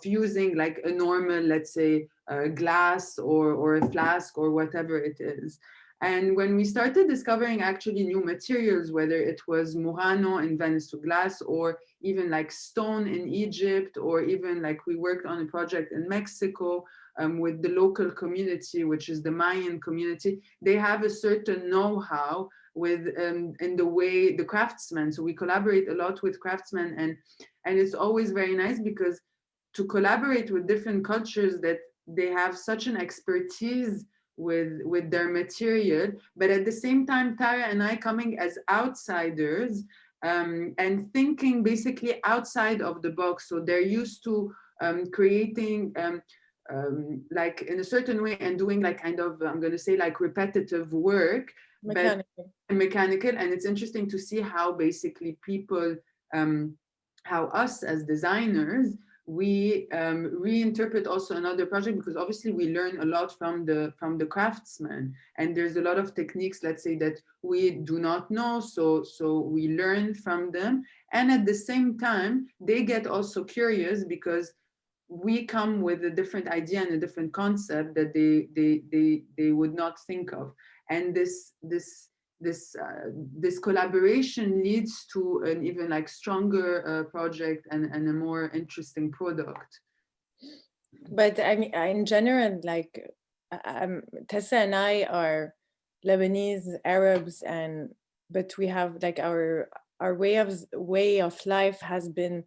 using like a normal, let's say, glass or a flask or whatever it is. And when we started discovering actually new materials, whether it was Murano in Venice to glass, or even like stone in Egypt, or even like we worked on a project in Mexico, with the local community, which is the Mayan community, they have a certain know-how with in the way the craftsmen. So we collaborate a lot with craftsmen, and it's always very nice because to collaborate with different cultures that they have such an expertise with their material, but at the same time, Tara and I coming as outsiders and thinking basically outside of the box. So they're used to creating like in a certain way and doing like kind of, I'm going to say like repetitive work, mechanical. And it's interesting to see how basically people, how us as designers, we reinterpret also another project, because obviously we learn a lot from the craftsmen, and there's a lot of techniques, let's say, that we do not know, so we learn from them, and at the same time they get also curious because we come with a different idea and a different concept that they would not think of, and this collaboration leads to an even like stronger project and a more interesting product. But I mean, in general, like Tessa and I are Lebanese Arabs, but we have like our way of life has been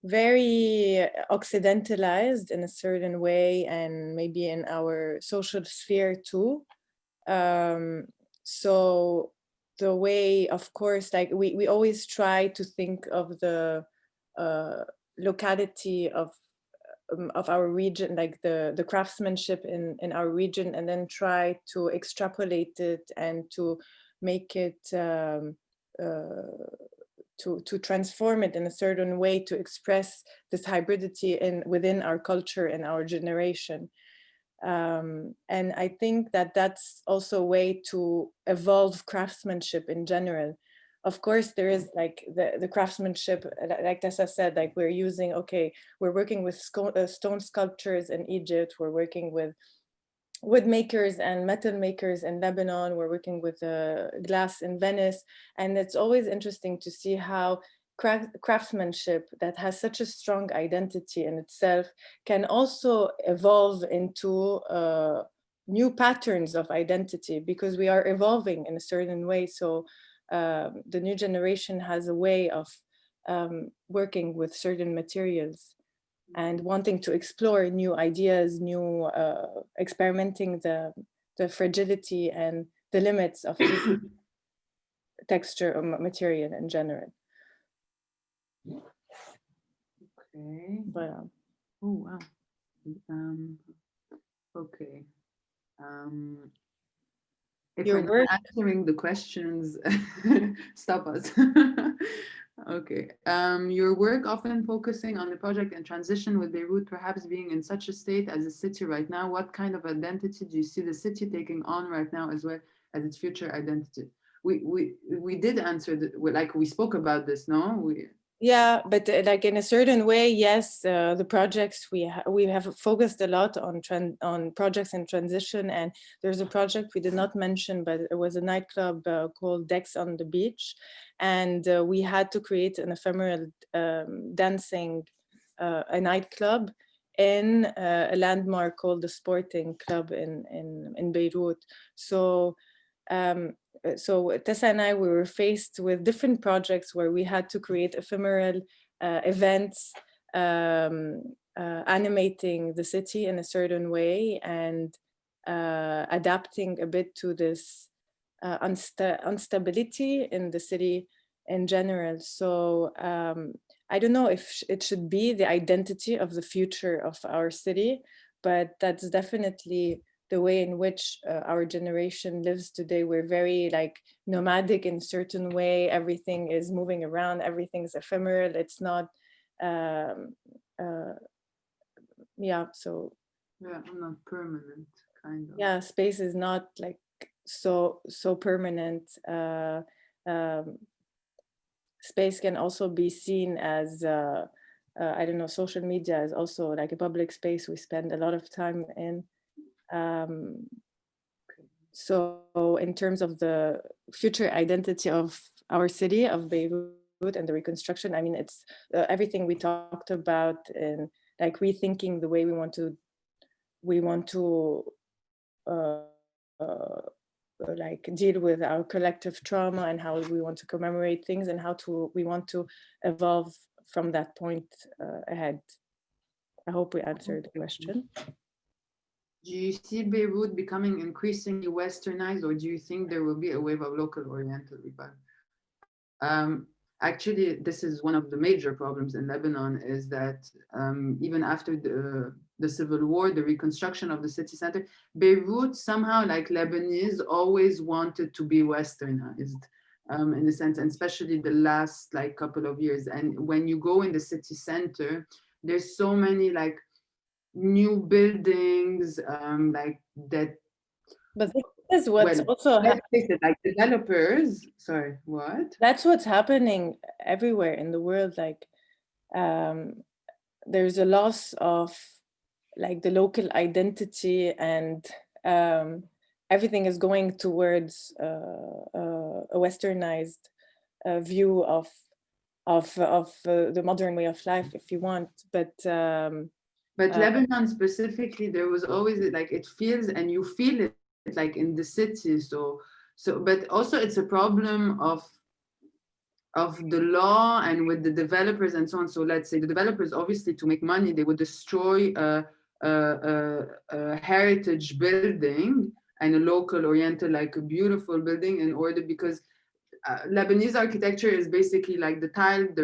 very occidentalized in a certain way, and maybe in our social sphere too. So the way, of course, like we always try to think of the locality of our region, like the craftsmanship in our region, and then try to extrapolate it and to make it to transform it in a certain way to express this hybridity within our culture and our generation. And I think that that's also a way to evolve craftsmanship in general. Of course, there is like the craftsmanship, like Tessa said, like we're working with stone sculptures in Egypt, we're working with wood makers and metal makers in Lebanon, we're working with glass in Venice. And it's always interesting to see how craftsmanship that has such a strong identity in itself can also evolve into new patterns of identity, because we are evolving in a certain way. So the new generation has a way of working with certain materials and wanting to explore new ideas, new experimenting the fragility and the limits of texture or material in general. Okay. But Oh wow. Okay. If your we're work, not answering the questions, stop us. Okay. Your work often focusing on the project and transition with Beirut perhaps being in such a state as a city right now. What kind of identity do you see the city taking on right now, as well as its future identity? We did answer like we spoke about this, no? yeah, but like in a certain way, yes, the projects we have focused a lot on projects in transition, and there's a project we did not mention, but it was a nightclub called Decks on the Beach, and we had to create an ephemeral dancing a nightclub in a landmark called the Sporting Club in Beirut. So Tessa and I, we were faced with different projects where we had to create ephemeral events, animating the city in a certain way and adapting a bit to this instability in the city in general. So I don't know if it should be the identity of the future of our city, but that's definitely the way in which our generation lives today. We're very like nomadic in a certain way. Everything is moving around, everything's ephemeral. It's not, yeah, so. Yeah, not permanent, kind of. Yeah, space is not like so permanent. Space can also be seen as, I don't know, social media is also like a public space we spend a lot of time in. So in terms of the future identity of our city, of Beirut, and the reconstruction, I mean, it's everything we talked about, and like rethinking the way we want to like deal with our collective trauma, and how we want to commemorate things, and how we want to evolve from that point ahead. I hope we answered the question. Do you see Beirut becoming increasingly westernized, or do you think there will be a wave of local oriental revival? Actually, this is one of the major problems in Lebanon, is that even after the civil war, the reconstruction of the city center, Beirut somehow, like Lebanese, always wanted to be westernized in a sense, and especially the last like couple of years. And when you go in the city center, there's so many like new buildings like that. But this is what's also like developers. Sorry, what? That's what's happening everywhere in the world. Like there's a loss of like the local identity, and everything is going towards a westernized view of the modern way of life, if you want. But Lebanon specifically, there was always like, it feels, and you feel it like in the city. So but also it's a problem of the law and with the developers and so on. So let's say the developers, obviously to make money, they would destroy a heritage building and a local oriental, like a beautiful building, in order, because Lebanese architecture is basically like the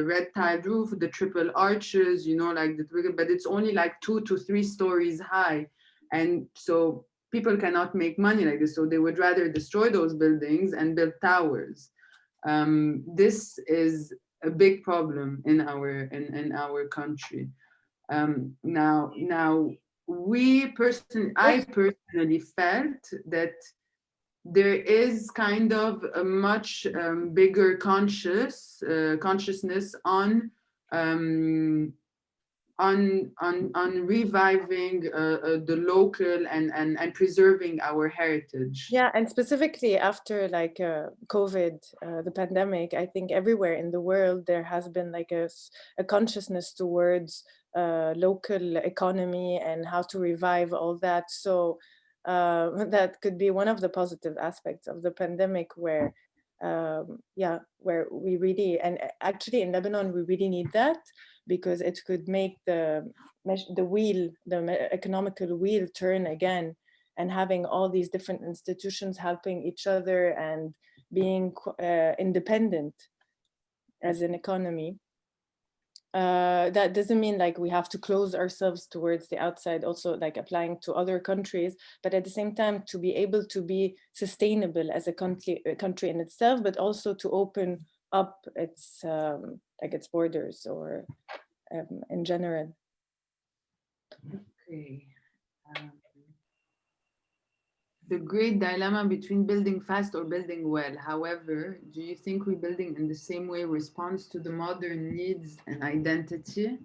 red tiled roof, the triple arches, you know, like but it's only like 2 to 3 stories high. And so people cannot make money like this. So they would rather destroy those buildings and build towers. This is a big problem in our country. Now I personally felt that there is kind of a much bigger consciousness on on reviving the local and preserving our heritage. Yeah, and specifically after like COVID, the pandemic, I think everywhere in the world there has been like a consciousness towards local economy and how to revive all that. So that could be one of the positive aspects of the pandemic, where where we really, and actually in Lebanon we really need that, because it could make the wheel, the economical wheel, turn again, and having all these different institutions helping each other and being independent as an economy. That doesn't mean like we have to close ourselves towards the outside, also like applying to other countries, but at the same time to be able to be sustainable as a country in itself, but also to open up its like its borders, or in general. Okay. The great dilemma between building fast or building well. However, do you think rebuilding in the same way responds to the modern needs and identity?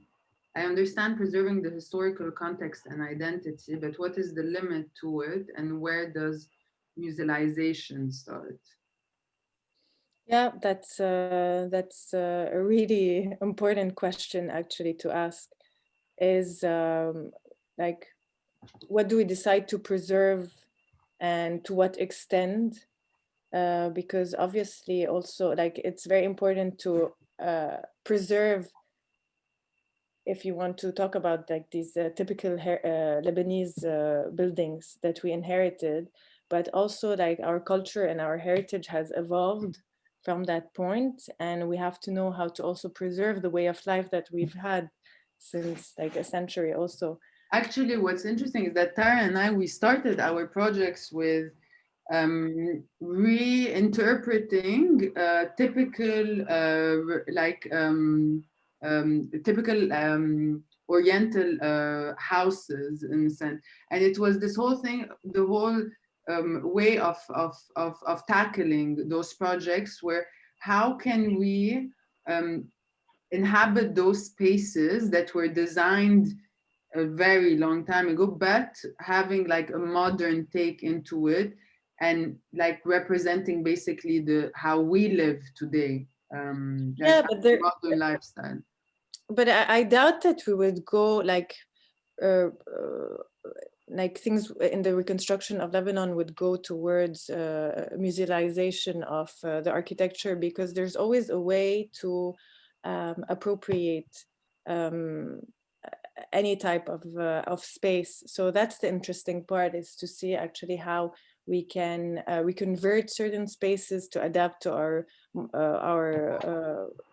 I understand preserving the historical context and identity, but what is the limit to it, and where does musealization start? Yeah, that's a really important question actually to ask. Is like, what do we decide to preserve, and to what extent? Because obviously also like it's very important to preserve, if you want to talk about like these typical Lebanese buildings that we inherited, but also like our culture and our heritage has evolved from that point, and we have to know how to also preserve the way of life that we've had since like a century also. Actually, what's interesting is that Tara and I, we started our projects with reinterpreting typical Oriental houses in a sense, and it was this whole thing, the whole way of tackling those projects, where how can we inhabit those spaces that were designed a very long time ago, but having like a modern take into it, and like representing basically how we live today, yeah, but there, modern lifestyle. But I doubt that we would go like things in the reconstruction of Lebanon would go towards musealization of the architecture, because there's always a way to appropriate any type of space. So that's the interesting part, is to see actually how we can convert certain spaces to adapt to our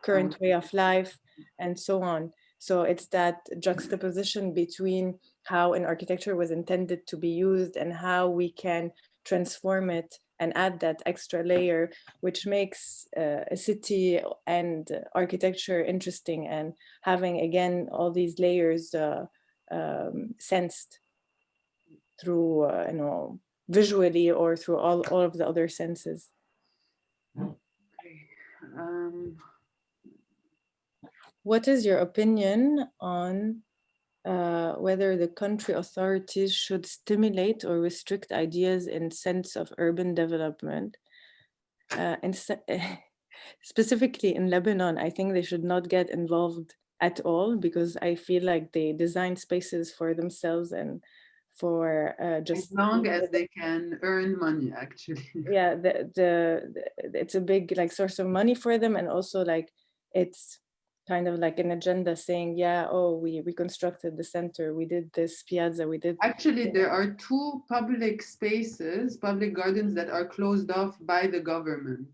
current way of life, and so on. So it's that juxtaposition between how an architecture was intended to be used and how we can transform it and add that extra layer, which makes a city and architecture interesting, and having again all these layers sensed through visually, or through all of the other senses. Okay. What is your opinion on whether the country authorities should stimulate or restrict ideas in sense of urban development? Specifically in Lebanon, I think they should not get involved at all, because I feel like they design spaces for themselves and for just as long as they can earn money, actually. Yeah, it's a big like source of money for them, and also like it's kind of like an agenda saying, yeah, oh, we reconstructed the center, we did this piazza, we did. Actually, there are 2 public spaces, public gardens, that are closed off by the government.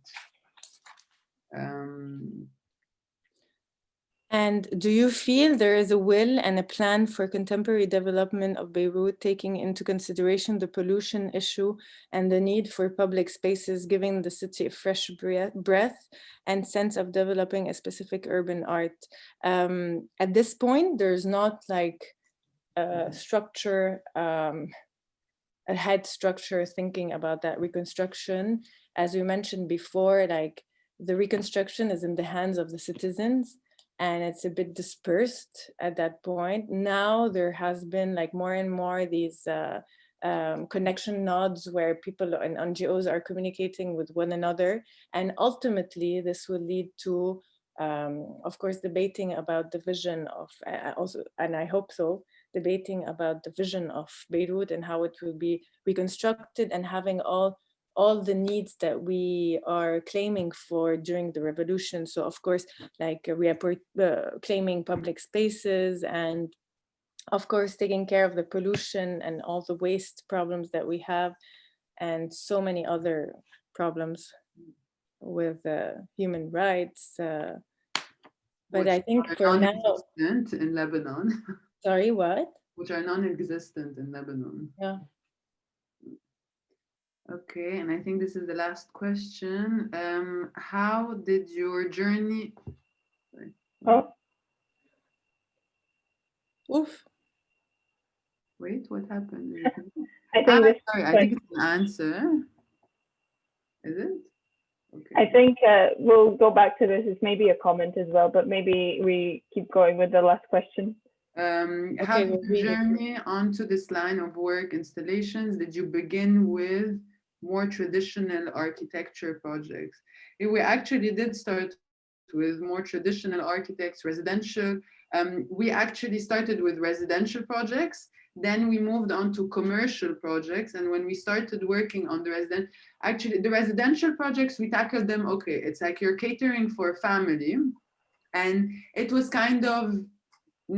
And do you feel there is a will and a plan for contemporary development of Beirut, taking into consideration the pollution issue and the need for public spaces, giving the city a fresh breath and sense of developing a specific urban art? At this point, there's not like a structure, a head structure thinking about that reconstruction. As we mentioned before, like the reconstruction is in the hands of the citizens. and it's a bit dispersed at that point. Now there has been like more and more these connection nodes where people and NGOs are communicating with one another, and ultimately this will lead to of course debating about the vision of also, and I hope so, debating about the vision of Beirut and how it will be reconstructed, and having all the needs that we are claiming for during the revolution. So of course, like we are claiming public spaces, and of course taking care of the pollution and all the waste problems that we have, and so many other problems with human rights. But which I think are for now, non-existent in Lebanon. sorry, what? Which are non-existent in Lebanon. Yeah. Okay, and I think this is the last question. How did your journey? Sorry. Oh, Oof. Wait, what happened? I think this. Sorry, I think it's an answer. Is it? Okay. I think we'll go back to this. It's maybe a comment as well, but maybe we keep going with the last question. How did you journey onto this line of work installations? Did you begin with more traditional architecture projects? We actually did start with more traditional architects, residential. We actually started with residential projects. Then we moved on to commercial projects. And when we started working on the residential projects, we tackled them, okay, it's like you're catering for a family. And it was kind of,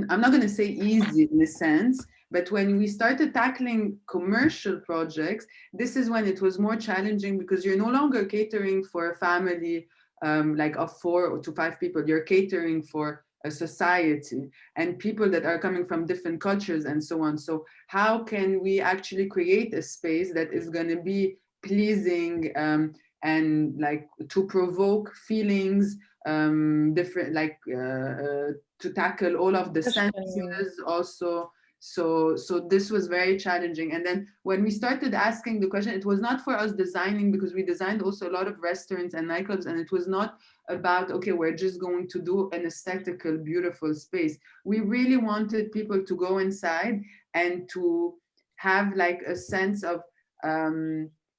I'm not going to say easy in a sense, but when we started tackling commercial projects, this is when it was more challenging, because you're no longer catering for a family like of 4 to 5 people. You're catering for a society and people that are coming from different cultures and so on. So how can we actually create a space that is going to be pleasing and like to provoke feelings, different, like to tackle all of the senses also. So this was very challenging. And then when we started asking the question, it was not for us designing, because we designed also a lot of restaurants and nightclubs, and it was not about, okay, we're just going to do an aesthetical, beautiful space. We really wanted people to go inside and to have like a sense of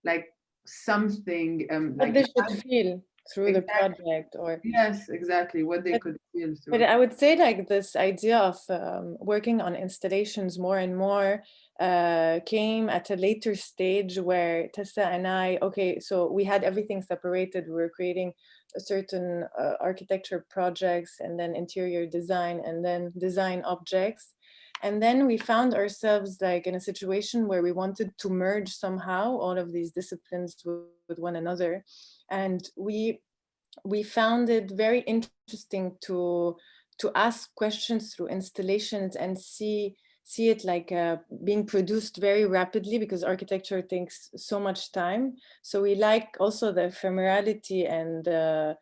like something what they should feel through the project, or yes, exactly, what they could feel through. But I would say like this idea of working on installations more and more came at a later stage, where Tessa and I, okay, so we had everything separated. We were creating a certain architecture projects, and then interior design, and then design objects. And then we found ourselves like in a situation where we wanted to merge somehow all of these disciplines with one another. And we found it very interesting to ask questions through installations and see it like being produced very rapidly, because architecture takes so much time. So we like also the ephemerality and the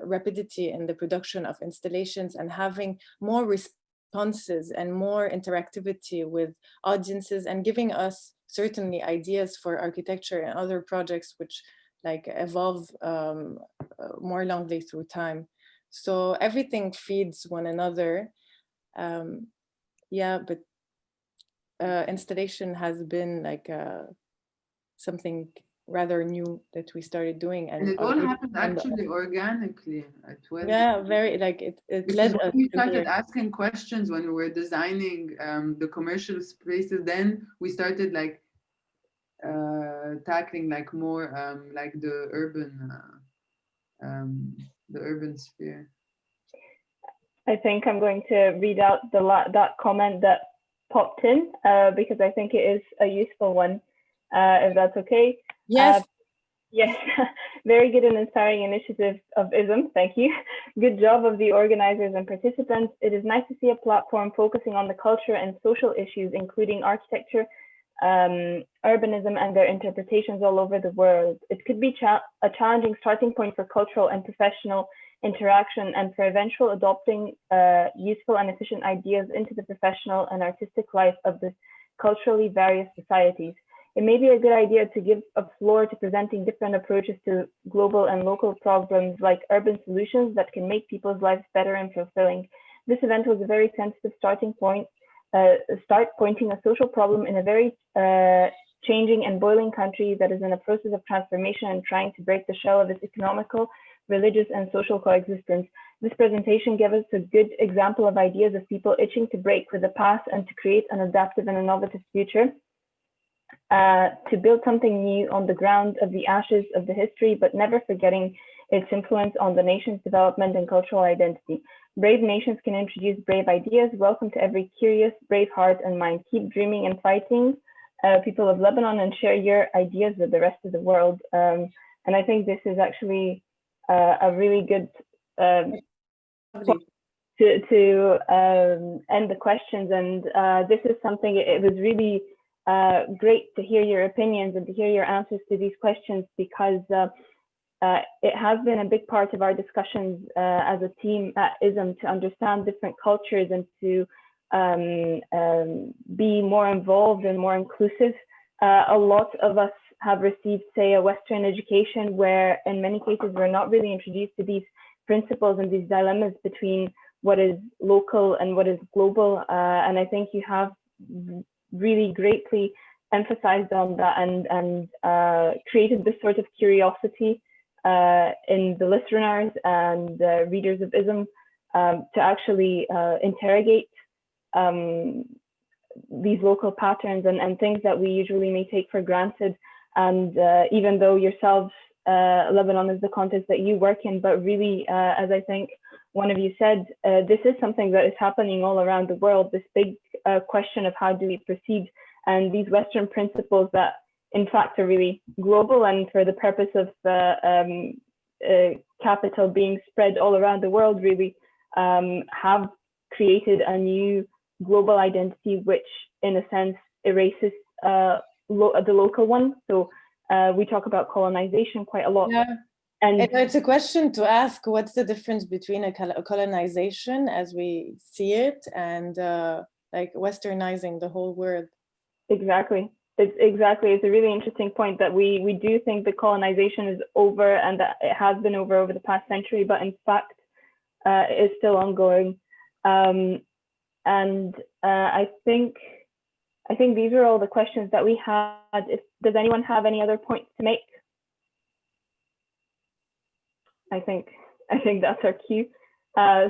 rapidity in the production of installations, and having more responses and more interactivity with audiences, and giving us certainly ideas for architecture and other projects which like evolve more longly through time. So everything feeds one another. Yeah, but installation has been like something rather new that we started doing, and it all happened actually organically. Yeah, very like it led us. We started asking questions when we were designing the commercial spaces. Then we started like tackling like more like the urban sphere. I think I'm going to read out that comment that popped in because I think it is a useful one, if that's okay. Yes. Yes, very good and inspiring initiative of ISM. Thank you. Good job of the organizers and participants. It is nice to see a platform focusing on the culture and social issues, including architecture, urbanism, and their interpretations all over the world. It could be a challenging starting point for cultural and professional interaction, and for eventual adopting useful and efficient ideas into the professional and artistic life of the culturally various societies. it may be a good idea to give a floor to presenting different approaches to global and local problems like urban solutions that can make people's lives better and fulfilling. This event was a very sensitive starting point, pointing a social problem in a very changing and boiling country that is in a process of transformation and trying to break the shell of its economical, religious, and social coexistence. This presentation gave us a good example of ideas of people itching to break with the past and to create an adaptive and innovative future, to build something new on the ground of the ashes of the history, but never forgetting its influence on the nation's development and cultural identity. Brave nations can introduce brave ideas. Welcome to every curious, brave heart and mind. Keep dreaming and fighting, people of Lebanon, and share your ideas with the rest of the world. And I think this is actually a really good to end the questions. And this is something, it was really great to hear your opinions and to hear your answers to these questions, because it has been a big part of our discussions as a team at ISM to understand different cultures and to be more involved and more inclusive. A lot of us have received, say, a Western education where in many cases we're not really introduced to these principles and these dilemmas between what is local and what is global. And I think you have really greatly emphasized on that and created this sort of curiosity in the listeners and readers of ISM to actually interrogate these local patterns and things that we usually may take for granted. And even though yourselves, Lebanon is the context that you work in, but really, as I think one of you said, this is something that is happening all around the world, this big question of how do we proceed, and these Western principles that in fact are really global and for the purpose of capital being spread all around the world, really have created a new global identity, which in a sense erases the local one. So we talk about colonization quite a lot. Yeah. And it's a question to ask, what's the difference between a colonization as we see it and like westernizing the whole world? Exactly. It's a really interesting point that we do think the colonization is over and that it has been over the past century, but in fact it is still ongoing. And I think these are all the questions that we had. Does anyone have any other points to make? I think that's our cue.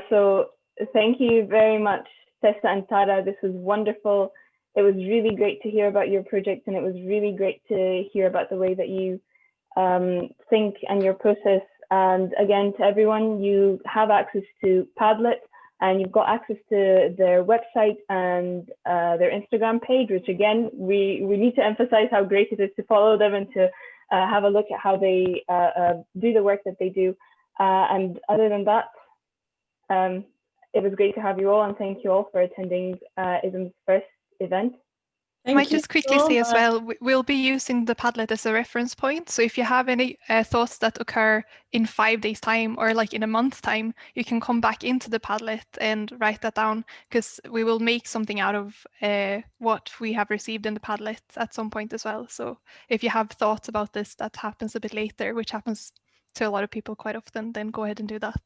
So thank you very much, Tessa and Tara. This was wonderful. It was really great to hear about your project, and it was really great to hear about the way that you think and your process. And again, to everyone, you have access to Padlet, and you've got access to their website and their Instagram page, which again, we need to emphasize how great it is to follow them and to have a look at how they do the work that they do. And other than that, it was great to have you all, and thank you all for attending ISM's first event. I might just quickly say as well, we'll be using the Padlet as a reference point. So if you have any thoughts that occur in 5 days' time or like in a month's time, you can come back into the Padlet and write that down, because we will make something out of what we have received in the Padlet at some point as well. So if you have thoughts about this that happens a bit later, which happens to a lot of people quite often, then go ahead and do that.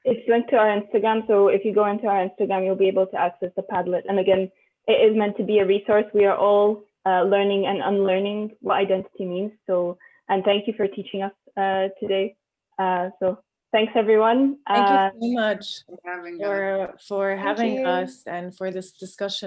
It's linked to our Instagram. So if you go into our Instagram, you'll be able to access the Padlet. And again, it is meant to be a resource. We are all learning and unlearning what identity means. So, and thank you for teaching us today. So thanks everyone. Thank you so much for having us and for this discussion.